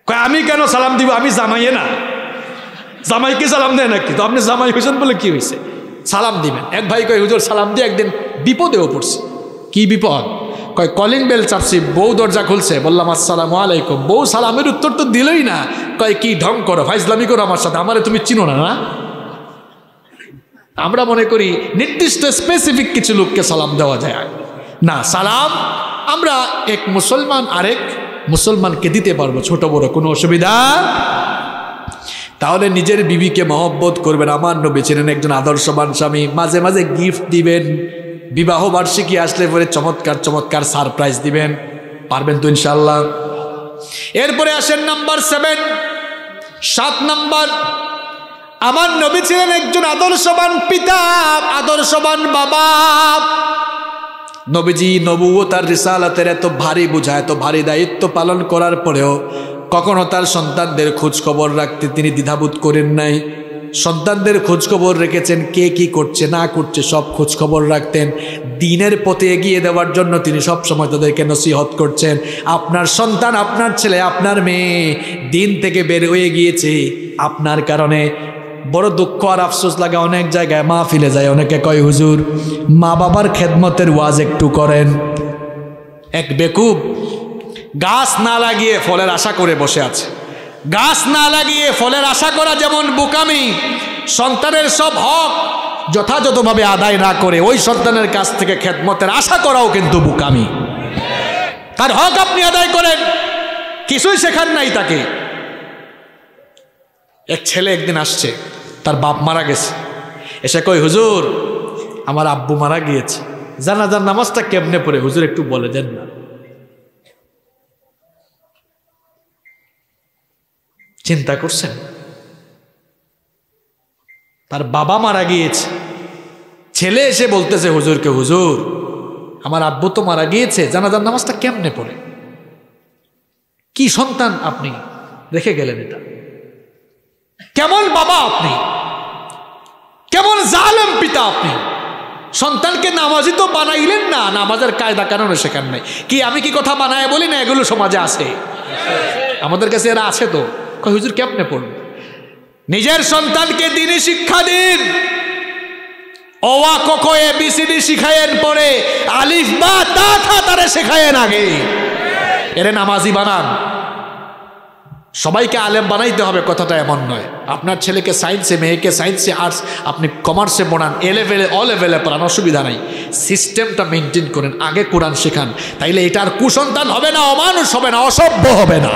কয় আমি কেন সালাম দিব? আমি জামাইয়ে না, জামাইকে সালাম দেয় নাকি? তো আপনি জামাই হয়েছেন বলে কি হয়েছে? সালাম দিবেন। এক ভাই কয় হুজুর সালাম দিয়ে একদিন বিপদেও পড়ছে। কি বিপদ? কয় কলিং বেল চাপছি, বউ দরজা খুলছে, বললাম আসসালামু আলাইকুম, বউ সালামের উত্তর তো দিলই না। কয় কি ঢং করো, ফাইজলামি করো আমার সাথে, আমারে তুমি চিনো না? না, আমরা মনে করি নির্দিষ্ট স্পেসিফিক কিছু লোককে সালাম দেওয়া যায় না। সালাম আমরা এক মুসলমান আরেক মুসলমানকে দিতে পারবো, ছোট বড় কোনো অসুবিধা। তাহলে নিজের বিবিকে মহব্বত করবেন। আমার নবী ছিলেন একজন আদর্শবান স্বামী। মাঝে মাঝে গিফট দিবেন, বিবাহ বার্ষিকী আসলে পরে চমৎকার চমৎকার সারপ্রাইজ দিবেন। পারবেন তো ইনশাআল্লাহ? এরপরে আসেন নাম্বার 7, 7 নাম্বার, আমার নবী ছিলেন একজন আদর্শবান পিতা, আদর্শবান বাবা। নবীজি নবুয়ত আর রিসালাতের এত ভারী বোঝা, এত ভারী দায়িত্ব পালন করার পরেও কখনো তার সন্তানদের খোঁজ খবর রাখতে তিনি দ্বিধাবোধ করেন নাই। সন্তানদের খোঁজ খবর রেখেছেন, কে কি করছে না করছে সব খোঁজ খবর রাখতেন। দ্বীনের পথে এগিয়ে দেওয়ার জন্য তিনি সব সময় তাদেরকে নসিহত করছেন। আপনার সন্তান, আপনার ছেলে, আপনার মেয়ে দ্বীন থেকে বের হয়ে গিয়েছে আপনার কারণে। বড় দুঃখ আর আফসোস লাগে, অনেক জায়গায় মাহফিলে যায়, অনেকে কয় হুজুর মা বাবার খেদমতের ওয়াজ একটু করেন। এক বেকুব গাছ না লাগিয়ে ফলের আশা করে বসে আছে। গাছ না লাগিয়ে ফলের আশা করা যেমন বোকামি, সন্তানের সব হক যথাযথভাবে আদায় না করে ওই সন্তানের কাছ থেকে খেদমতের আশা করাও কিন্তু বোকামি। তার হক আপনি আদায় করেন, কিছুই শেখান নাই তাকে। এক ছেলে একদিন আসছে, তার বাপ মারা গেছে, এসে কই হুজুর আমার আব্বু মারা গিয়েছে, জানাজার নামাজটা কেমনে পড়ে হুজুর একটু বলে দেন না। চিন্তা করছেন, তার বাবা মারা গিয়েছে, ছেলে এসে বলতেছে হুজুরকে, হুজুর আমার আব্বু তো মারা গিয়েছে, জানাজার নামাজটা কেমনে পড়ে? কি সন্তান আপনি রেখে গেলেন এটা? কেমন বাবা আপনি, কেমন জালেম পিতা আপনি! সন্তানকে নামাজি তো বানাইলেন না, নামাজের কায়দা কানুন শেখান নাই। কি আমি কি কথা বানায় বলি না, এগুলো সমাজে আছে, আমাদের কাছে এরা আছে। তো হুজুর কেমনে পড়বে? নিজের সন্তানকে দ্বীনি শিক্ষা দিন, অওয়া কোকো এবিসিডি শিখায়েন পরে আলিফ বা তা থা তারে শেখায়েন আগে, এরে নামাজি বানান। সবাইকে আলেম বানাইতে হবে কথাটা এমন নয়। আপনার ছেলেকে সায়েন্সে, মেয়েকে সায়েন্সে, আর্টস, আপনি কমার্সে পড়ান, এ লেভেলে অ লেভেলে পড়ান, অসুবিধা নাই। সিস্টেমটা মেনটেন করেন, আগে কোরআন শেখান। তাইলে এটা আর কুসন্তান হবে না, অমানুষ হবে না, অসভ্য হবে না।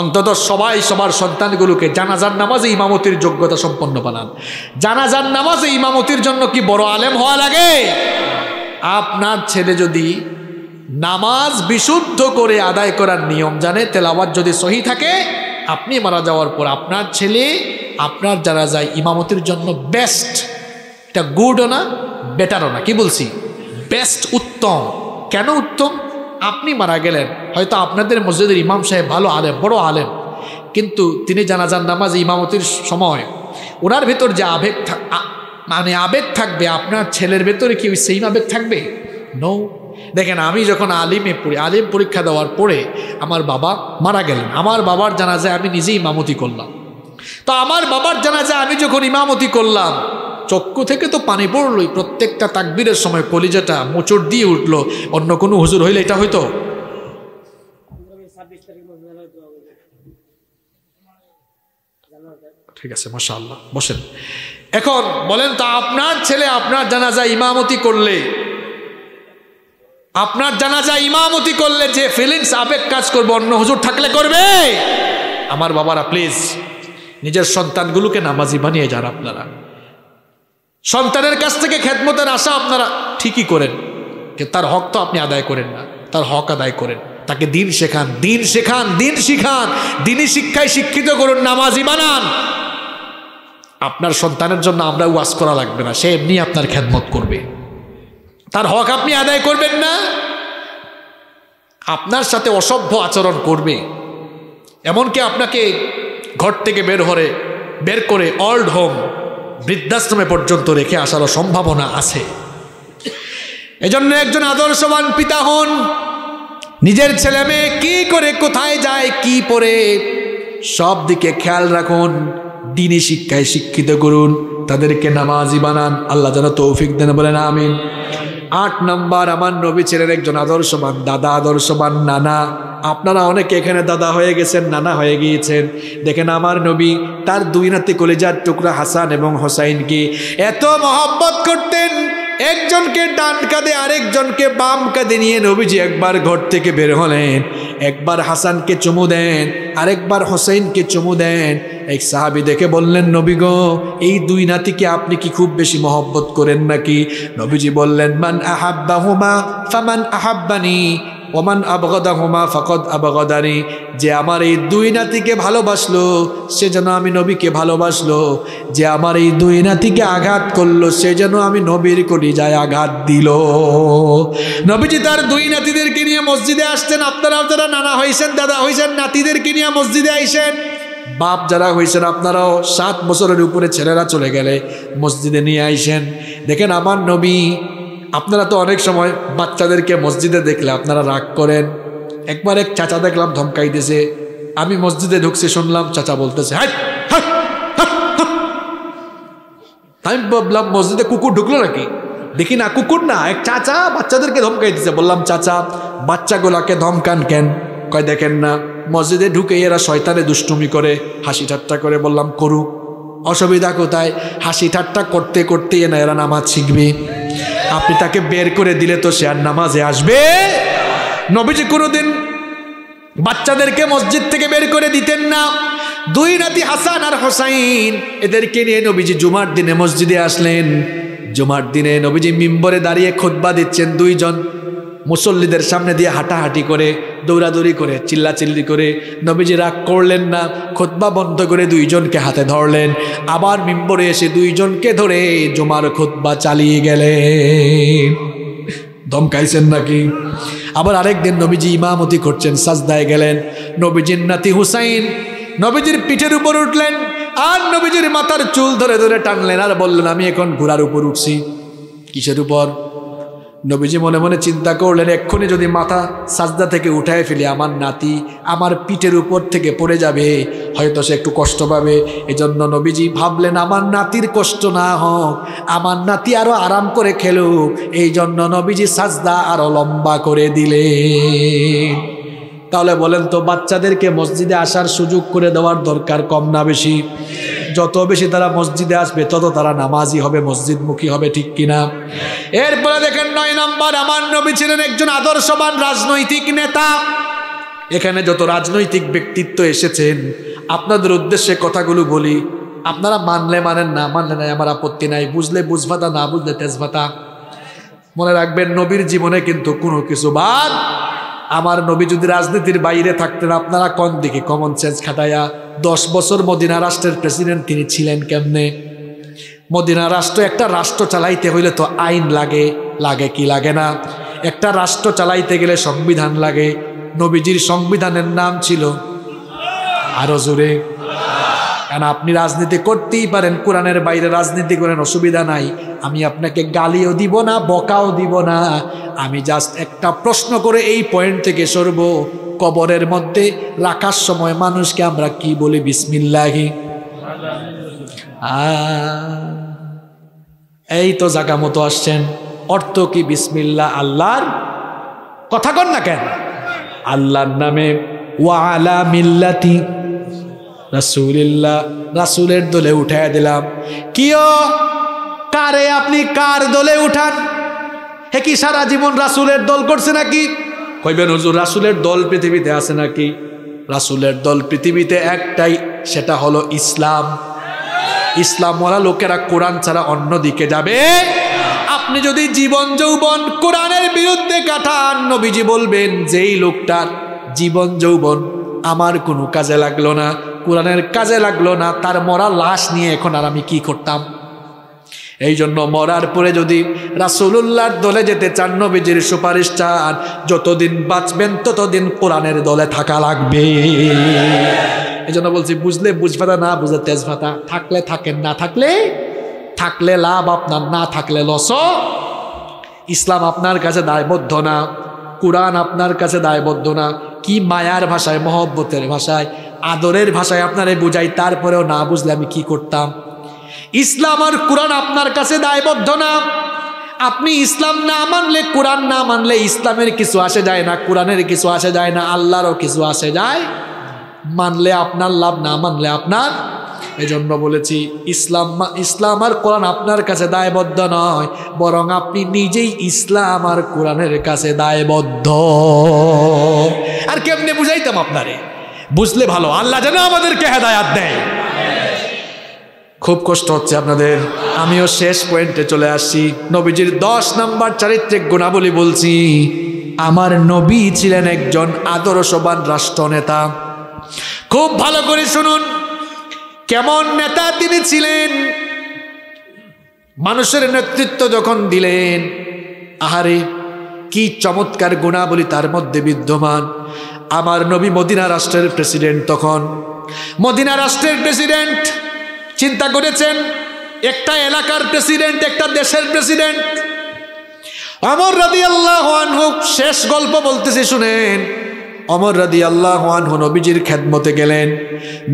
অন্তত সবাই সবার সন্তানগুলোকে জানাজার নামাজে ইমামতির যোগ্যতা সম্পন্ন বানান। জানাজার নামাজে ইমামতির জন্য কি বড় আলেম হওয়া লাগে? আপনার ছেলে যদি নামাজ বিশুদ্ধ করে আদায় করার নিয়ম জানে, তেলাওয়াত যদি সহি থাকে, আপনি মারা যাওয়ার পর আপনার ছেলে আপনার জানাজায় ইমামতির জন্য বেস্ট। এটা গুডও না, বেটারও না, কি বলছি? বেস্ট, উত্তম। কেন উত্তম? আপনি মারা গেলেন, হয়তো আপনাদের মসজিদের ইমাম সাহেব ভালো আলেম, বড় আলেম, কিন্তু তিনি জানাজার নামাজ ইমামতির সময় ওনার ভেতর যে আবেগ আবেগ থাকবে, আপনার ছেলের ভেতরে কি সেই আবেগ থাকবে? নো। দেখেন, আমি যখন আলিম পরীক্ষা দেওয়ার পরে আমার বাবা মারা গেলেন, আমার বাবার জানাজায় আমি নিজেই ইমামতি করলাম। তো আমার বাবার জানাজায় আমি যখন ইমামতি করলাম, চক্ষু থেকে তো পানি পড়লই। প্রত্যেকটা তাকবীরের সময় কলিজাটা মোচড় দিয়ে উঠলো। অন্য কোনো হুজুর হইলে এটা হইতো? ঠিক আছে, মাশাআল্লাহ, বসেন। এখন বলেন তো, আপনার ছেলে আপনার জানাজায় ইমামতি করলে, আপনার জানাজায় ইমামতি করলে যে ফিলিংস, আবেগ কাজ করবে, অন্য হুজুর থাকলে করবে? আমার বাবারা, প্লিজ নিজের সন্তানগুলোকে নামাজি বানিয়ে যান। আপনারা সন্তানের কাছ থেকে খেদমতের আশা আপনারা ঠিকই করেন, কিন্তু তার হক তো আপনি আদায় করেন না। তার হক আদায় করেন, তাকে দিন শেখান, দিন শেখান, দিন শিখান, দিনই শিক্ষায় শিক্ষিত করুন, নামাজি বানান। আপনার সন্তানের জন্য আমরা ওয়াজ করা লাগবে না, সে এমনি আপনার খেদমত করবে। তার হক আপনি আদায় করবেন না, আপনার সাথে অসভ্য আচরণ করবে। এমনকি আপনাকে ঘর থেকে বের করে ওল্ড হোম, বৃদ্ধাশ্রমে পর্যন্ত রেখে আসারও সম্ভাবনা আছে। এজন্য একজন আদর্শবান পিতা হন। নিজের ছেলে মেয়ে কি করে, কোথায় যায়, কি পড়ে, সব দিকে খেয়াল রাখুন, দ্বীনি শিক্ষায় শিক্ষিত করুন, তাদেরকে নামাজি বানান। আল্লাহ যেন তৌফিক দেন, বলেন আমিন। 8 নম্বর, আমার নবী ছিলেন একজন আদর্শবান দাদা, আদর্শবান নানা। আপনারা অনেকে এখানে দাদা হয়ে গেছেন, নানা হয়ে গিয়েছেন। দেখেন, আমার নবী তার 2 নাতি কলিজার টুকরা হাসান এবং হোসাইনকে এত মহব্বত করতেন। একজনকে ডান কাঁধে, আরেকজনকে বাম কাঁধে নিয়ে নবীজি একবার ঘর থেকে বের হলেন। একবার হাসানকে চুমু দেন, আরেকবার হোসেনকে চুমু দেন। এক সাহাবী দেখে বললেন, নবী গো, এই 2 নাতিকে আপনি কি খুব বেশি মহব্বত করেন নাকি? নবীজি বললেন, মান আহাব্বাহুমা ফামান আহাব্বানি ওমান আবগাদাহুমা ফাকাদ আবগাদানি। যে আমার এই 2 নাতিকে ভালোবাসলো, সে যেন আমি নবীকে ভালোবাসলো। যে আমার এই 2 নাতিকে আঘাত করলো, সে যেন আমি নবীর কলিজায় আঘাত দিল। নবীজি তার 2 নাতিদেরকে নিয়ে মসজিদে আসতেন। আপনারাও যারা নানা হয়েছেন, দাদা হয়েছেন, নাতিদেরকে নিয়ে মসজিদে আইসেন। বাপ যারা হয়েছেন, আপনারাও 7 বছরের উপরে ছেলেরা চলে গেলে মসজিদে নিয়ে আইসেন। দেখেন, আমার নবী, আপনারা তো অনেক সময় বাচ্চাদেরকে মসজিদে দেখলে আপনারা রাগ করেন। একবার এক চাচা দেখলাম ধমকাইতেছে। আমি মসজিদে ঢুকছি, শুনলাম চাচা বলতেছে, হাই। আমি ভাবলাম মসজিদে কুকুর ঢুকলো নাকি? দেখি না, কুকুর না, এক চাচা বাচ্চাদেরকে ধমকাইতেছে। বললাম, চাচা, বাচ্চাগুলাকে ধমকান কেন? কয়, দেখেন না, মসজিদে ঢুকে এরা শয়তানে দুষ্টুমি করে, হাসি ঠাট্টা করে। বললাম, করুক, অসুবিধা কোথায়? হাসি ঠাট্টা করতে করতে এরা নামাজ শিখবে। আপনি তাকে বের করে দিলে তো সে আর নামাজে আসবে? নবীজি কোনোদিন বাচ্চাদেরকে মসজিদ থেকে বের করে দিতেন না। 2 নাতি হাসান আর হোসাইন, এদেরকে নিয়ে নবীজি জুমার দিনে মসজিদে আসলেন। জুমার দিনে নবীজি মিম্বরে দাঁড়িয়ে খুতবা দিচ্ছেন। 2 জন মুসল্লিদের সামনে দিয়ে হাঁটাহাঁটি করে, দৌড়াদৌড়ি করে, চিল্লাচিল্লি করে। নবীজি রাগ করলেন না, খুতবা বন্ধ করে 2 জনকে হাতে ধরলেন। আবার মিম্বরে এসে 2 জনকে ধরে জুমার খুতবা চালিয়ে গেলেন। ধমকাইছেন নাকি? আবার আরেকদিন নবীজি ইমামতি করছেন, সাজদায় গেলেন। নবীজির নাতি হুসাইন নবীজির পিঠের উপর উঠলেন, আর নবীজির মাথার চুল ধরে ধরে টানলেন, আর বললেন, আমি এখন ঘোড়ার উপর উঠছি। কিসের উপর? নবীজি মনে মনে চিন্তা করলেন, এক্ষুনি যদি মাথা সাজদা থেকে উঠায় ফেলি আমার নাতি আমার পিঠের উপর থেকে পড়ে যাবে, হয়তো সে একটু কষ্ট পাবে। এজন্য নবীজি ভাবলেন আমার নাতির কষ্ট না হোক, আমার নাতি আরো আরাম করে খেলুক, এই জন্য নবীজি সাজদা আরো লম্বা করে দিলেন। তাহলে বলেন তো, বাচ্চাদেরকে মসজিদে আসার সুযোগ করে দেওয়ার দরকার কম না বেশি? যত বেশি তারা মসজিদে আসবে তত তারা নামাজি হবে, মসজিদমুখী হবে, ঠিক কিনা? এরপরে দেখেন 9 নম্বর, আমার নবী ছিলেন একজন আদর্শবান রাজনৈতিক নেতা। এখানে যত রাজনৈতিক ব্যক্তিত্ব এসেছেন আপনাদের উদ্দেশ্যে কথাগুলো বলি, আপনারা মানলে মানেন, না মানলে নাই, আমার আপত্তি নাই। বুঝলে বুঝভাতা, না বুঝলে তেজভাতা। মনে রাখবেন নবীর জীবনে কিন্তু কোনো কিছু বাদ। আমার নবী যদি রাজনীতির বাইরে থাকতেন, আপনারা কোন দিকে কমন সেন্স খাটাইয়া 10 বছর মদিনা রাষ্ট্রের প্রেসিডেন্ট তিনি ছিলেন কেমনে? মদিনা রাষ্ট্র, একটা রাষ্ট্র চালাইতে হইলে তো আইন লাগে, লাগে কি লাগে না? একটা রাষ্ট্র চালাইতে গেলে সংবিধান লাগে। নবীজির সংবিধানের নাম ছিল, আরো জোরে, কারণ আপনি রাজনীতি করতেই পারেন, কোরআনের বাইরে রাজনীতি করেন, অসুবিধা নাই। আমি আপনাকে গালিও দিব না, বকাও দিব না। আমি জাস্ট একটা প্রশ্ন করে এই পয়েন্ট থেকে সরব, কবরের মধ্যে রাখার সময় মানুষকে আমরা কি বলি? বিসমিল্লাহি। এই তো জায়গা মতো আসছেন। অর্থ কি বিসমিল্লাহ? আল্লাহর কথা কন না কেন? আল্লাহর নামে, ওয়া আলা মিল্লাতি রাসূলিল্লাহ, রাসূলের দলে উঠায় দিলাম। কিও কারে আপনি কার দলে উঠান? হে কি সারা জীবন রাসূলের দল করছে নাকি? কইবেন হুজুর রাসূলের দল পৃথিবীতে আছে নাকি? রাসূলের দল পৃথিবীতে একটাই, সেটা হলো ইসলাম। ইসলাম ওয়ালা লোকেরা কোরআন ছাড়া অন্য দিকে যাবে। আপনি যদি জীবন যৌবন কোরআনের বিরুদ্ধে কাটান, নবীজি বলবেন যেই লোকটার জীবন যৌবন আমার কোনো কাজে লাগলো না, কোরআনের কাজে লাগলো না, তার মরা লাশ নিয়ে এখন আর আমি কি করতাম? এই জন্য মরার পরে যদি রাসূলুল্লাহর দলে যেতে চান, নবীজির সুপারিশ চান, যতদিন বাঁচবেন ততদিন কোরআনের দলে থাকা লাগবে। এই জন্য বলছি, বুঝলে বুঝভাতা, না বুঝলে তেজভাতা। থাকলে থাকেন, না থাকলে থাকলে লাভ আপনার, না থাকলে লস। ইসলাম আপনার কাছে দায়বদ্ধ না, কোরআন আপনার কাছে দায়বদ্ধ না। কি মায়ার ভাষায়, মহব্বতের ভাষায়, আদরের ভাষায় আপনারে বুঝাই, তারপরেও না বুঝলে আমি কি করতাম? ইসলাম আর কোরআন আপনার কাছে দায়বদ্ধ না। আপনি ইসলাম না মানলে, কোরআন না মানলে ইসলামের কিছু আসে যায় না, কোরআনের কিছু আসে যায় না, আল্লাহরও কিছু আসে যায়। মানলে আপনার লাভ, না মানলে আপনার। এই জন্য বলেছি, ইসলাম আর কোরআন আপনার কাছে দায়বদ্ধ নয়, বরং আপনি নিজেই ইসলাম আর কোরআনের কাছে দায়বদ্ধ। আর কেমনে বুঝাইতাম আপনারে? বুঝলে ভালো, আল্লাহ যেন আমাদেরকে হেদায়াত দেয়। খুব কষ্ট হচ্ছে আপনাদের, আমিও শেষ পয়েন্টে চলে আসছি। নবীজির 10 নম্বর চারিত্রিক গুণাবলী বলছি। আমার নবী ছিলেন একজন আদর্শবান রাষ্ট্রনেতা। খুব ভালো করে শুনুন, কেমন নেতা তিনি ছিলেন। মানুষের নেতৃত্ব যখন দিলেন, আহারে কি চমৎকার গুণাবলী তার মধ্যে বিদ্যমান। আমার নবী মদিনা রাষ্ট্রের প্রেসিডেন্ট। তখন মদিনা রাষ্ট্রের প্রেসিডেন্ট, চিন্তা করেছেন, একটা এলাকার প্রেসিডেন্ট, একটা দেশের প্রেসিডেন্ট। ওমর রাদিয়াল্লাহু আনহু, শেষ গল্প বলতেছি শুনেন। ওমর রাদিয়াল্লাহু আনহু নবীজির খেদমতে গেলেন।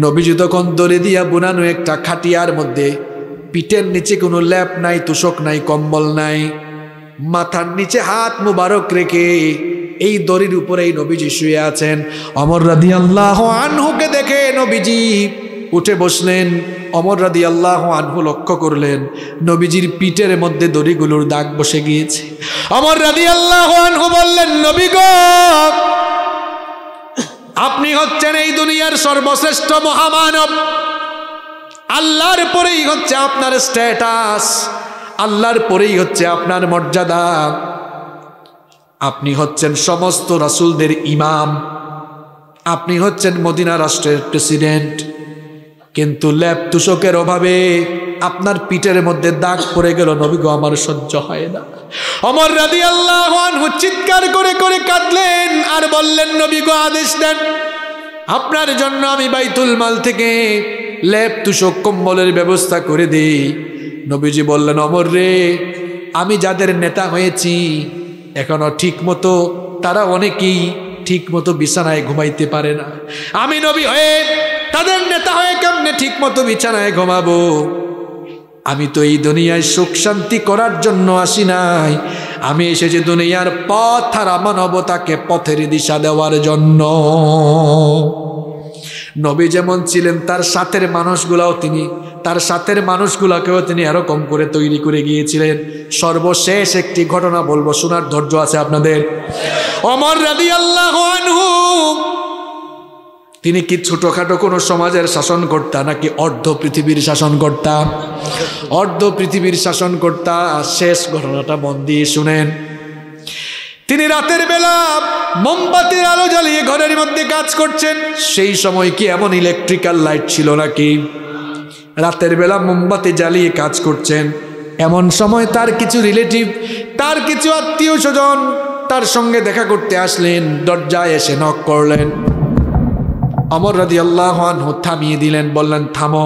নবীজি তখন দড়ি দিয়া বুনানো একটা খাটিয়ার মধ্যে, পিঠের নিচে কোনো ল্যাপ নাই, তোশক নাই, কম্বল নাই, মাথার নিচে হাত মুবারক রেখে এই দড়ির উপরেই নবীজি শুয়ে আছেন। ওমর রাদিয়াল্লাহু আনহুকে দেখে নবীজি উঠে বসলেন। ওমর রাদিয়াল্লাহু আনহু লক্ষ্য করলেন নবীজির পিঠের মধ্যে দড়িগুলোর দাগ বসে গিয়েছে। ওমর রাদিয়াল্লাহু আনহু বললেন, নবী গো, আপনি হচ্ছেন এই দুনিয়ার সর্বশ্রেষ্ঠ মহামানব। আল্লাহর পরেই হচ্ছে আপনার স্ট্যাটাস, আল্লাহর পরেই হচ্ছে আপনার মর্যাদা। আপনি হচ্ছেন সমস্ত রাসূলদের ইমাম, আপনি হচ্ছেন মদিনা রাষ্ট্রের প্রেসিডেন্ট, কিন্তু ল্যাপ তুষকের অভাবে আপনার পিঠের মধ্যে দাগ পড়ে গেল। নবী গো, আমার সহ্য হয় না। ওমর রাদিয়াল্লাহু আনহু চিৎকার করে করে কাঁদলেন আর বললেন, নবী গো, আদেশ দেন, আপনার জন্য আমি বাইতুল মাল থেকে ল্যাপ তুষক কম্বলের ব্যবস্থা করে দিই। নবীজি বললেন, ওমর রে, আমি যাদের নেতা হয়েছি এখনো ঠিক মতো তারা অনেকেই ঠিক মতো বিছানায় ঘুমাইতে পারে না। আমি নবী হয়ে তাদের নেতা হয়ে কেমনে ঠিক মতো বিছানায় ঘুমাবো? আমি তো এই দুনিয়ায় সুখ শান্তি করার জন্য আসি নাই, আমি এসেছি দুনিয়ার পথ আর মানবতাকে পথের দিশা দেওয়ার জন্য। নবী যেমন ছিলেন তার সাথের মানুষগুলাকেও তিনি এরকম করে তৈরি করে গিয়েছিলেন। সর্বশেষ একটি ঘটনা বলবো, শোনার ধৈর্য আছে আপনাদের। ওমর রাদিয়াল্লাহু আনহু তিনি কি ছোটখাটো কোনো সমাজের শাসনকর্তা নাকি অর্ধ পৃথিবীর শাসনকর্তা? অর্ধ পৃথিবীর শাসনকর্তা। শেষ ঘটনাটা মন দিয়ে শুনেন। তিনি রাতের বেলা মোমবাতির আলো জ্বালিয়ে ঘরের মধ্যে কাজ করছেন। সেই সময় কি এমন ইলেকট্রিক্যাল লাইট ছিল নাকি? রাতের বেলা মোমবাতি জ্বালিয়ে কাজ করছেন। এমন সময় তার কিছু রিলেটিভ, তার কিছু আত্মীয় স্বজন তার সঙ্গে দেখা করতে আসলেন। দরজায় এসে নক করলেন। ওমর রাদিয়াল্লাহু আনহু থামিয়ে দিলেন, বললেন থামো।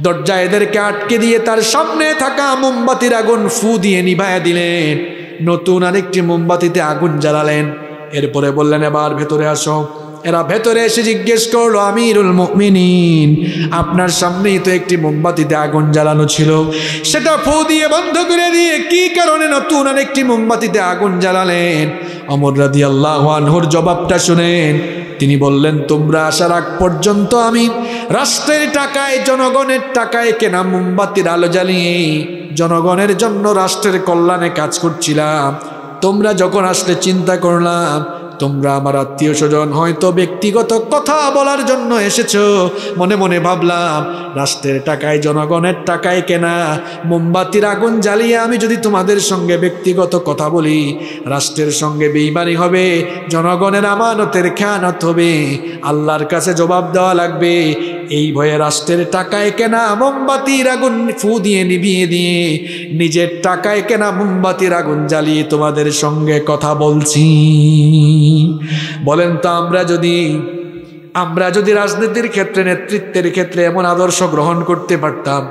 দরজা এদেরকে আটকে দিয়ে তার সামনে থাকা মোমবাতির আগুন ফু দিয়ে নিভায়া দিলেন। নতুন আরেকটি মোমবাতিতে আগুন জ্বালালেন। এরপরে বললেন এবার ভেতরে আসো। এরা ভেতরে এসে জিজ্ঞেস করলো, আমিরুল মুমিনিন আপনার সামনেই তো একটি মোমবাতিতে আগুন জ্বালানো ছিল, সেটা ফু দিয়ে বন্ধ করে দিয়ে কি কারণে নতুন আরেকটি মোমবাতিতে আগুন জ্বালালেন? ওমর রাদিয়াল্লাহু আনহুর জবাবটা শুনেন। তিনি বললেন, তোমরা আসার আগ পর্যন্ত আমি রাষ্ট্রের টাকায়, জনগণের টাকায় কেনা মোমবাতির আলো জ্বালিয়ে জনগণের জন্য, রাষ্ট্রের কল্যাণে কাজ করছিলাম। তোমরা যখন আসলে চিন্তা করলাম তোমরা আমার আত্মীয় স্বজন, হয়তো ব্যক্তিগত কথা বলার জন্য এসেছো। মনে মনে ভাবলাম রাষ্ট্রের টাকায়, জনগণের টাকায় কেনা মোমবাতির আগুন জ্বালিয়ে আমি যদি তোমাদের সঙ্গে ব্যক্তিগত কথা বলি, রাষ্ট্রের সঙ্গে বেঈমানি হবে, জনগণের আমানতের খেয়ানত হবে, আল্লাহর কাছে জবাব দেওয়া লাগবে। এই ভয়ে রাষ্ট্রের টাকায় কেনা মোমবাতির আগুন ফু দিয়ে নিভিয়ে দিয়ে নিজের টাকায় কেনা মোমবাতির আগুন জ্বালিয়ে তোমাদের সঙ্গে কথা বলছি। বলেন তো আমরা যদি রাজনীতির ক্ষেত্রে, নেতৃত্বের ক্ষেত্রে এমন আদর্শ গ্রহণ করতে পারতাম,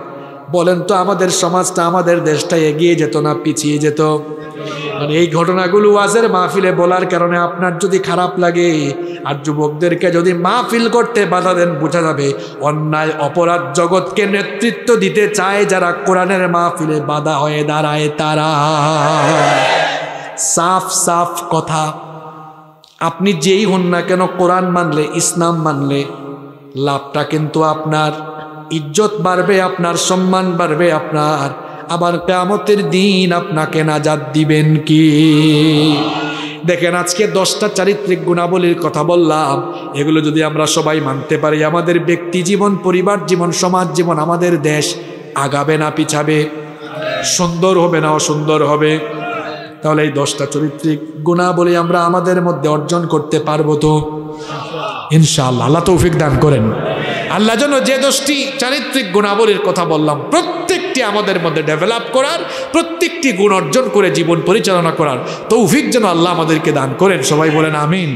বলেন তো আমাদের সমাজটা, আমাদের দেশটা এগিয়ে যেত না পিছিয়ে যেত? মানে এই ঘটনাগুলো ওয়াজের মাহফিলে বলার কারণে আপনার যদি খারাপ লাগে, আর যুবকদেরকে যদি মাহফিল করতে বাধা দেন, বোঝা যাবে অন্যায় অপরাধ জগৎকে নেতৃত্ব দিতে চায় যারা, কোরআনের মাহফিলে বাধা হয়ে দাঁড়ায় তারা। সাফ সাফ কথা, আপনি যেই হন না কেন, কোরআন মানলে, ইসলাম মানলে লাভটা কিন্তু আপনার, ইজ্জত বাড়বে আপনার, সম্মান বাড়বে আপনার, আবার কিয়ামতের দিন আপনাকে নাজাত দিবেন কি? দেখেন আজকে 10টা চারিত্রিক গুণাবলীর কথা বললাম, এগুলো যদি আমরা সবাই মানতে পারি, আমাদের ব্যক্তি জীবন, পরিবার জীবন, সমাজ জীবন, আমাদের দেশ আগাবে না পিছাবে? সুন্দর হবে না অসুন্দর হবে? তাহলে এই 10টা চারিত্রিক গুণাবলী আমরা আমাদের মধ্যে অর্জন করতে পারবো তো? ইনশাআল্লাহ। আল্লাহ তৌফিক দান করেন। আল্লাহ যেন যে 10টি চারিত্রিক গুণাবলীর কথা বললাম প্রত্যেকটি আমাদের মধ্যে ডেভেলপ করার, প্রত্যেকটি গুণ অর্জন করে জীবন পরিচালনা করার তৌফিক যেন আল্লাহ আমাদেরকে দান করেন। সবাই বলেন আমিন।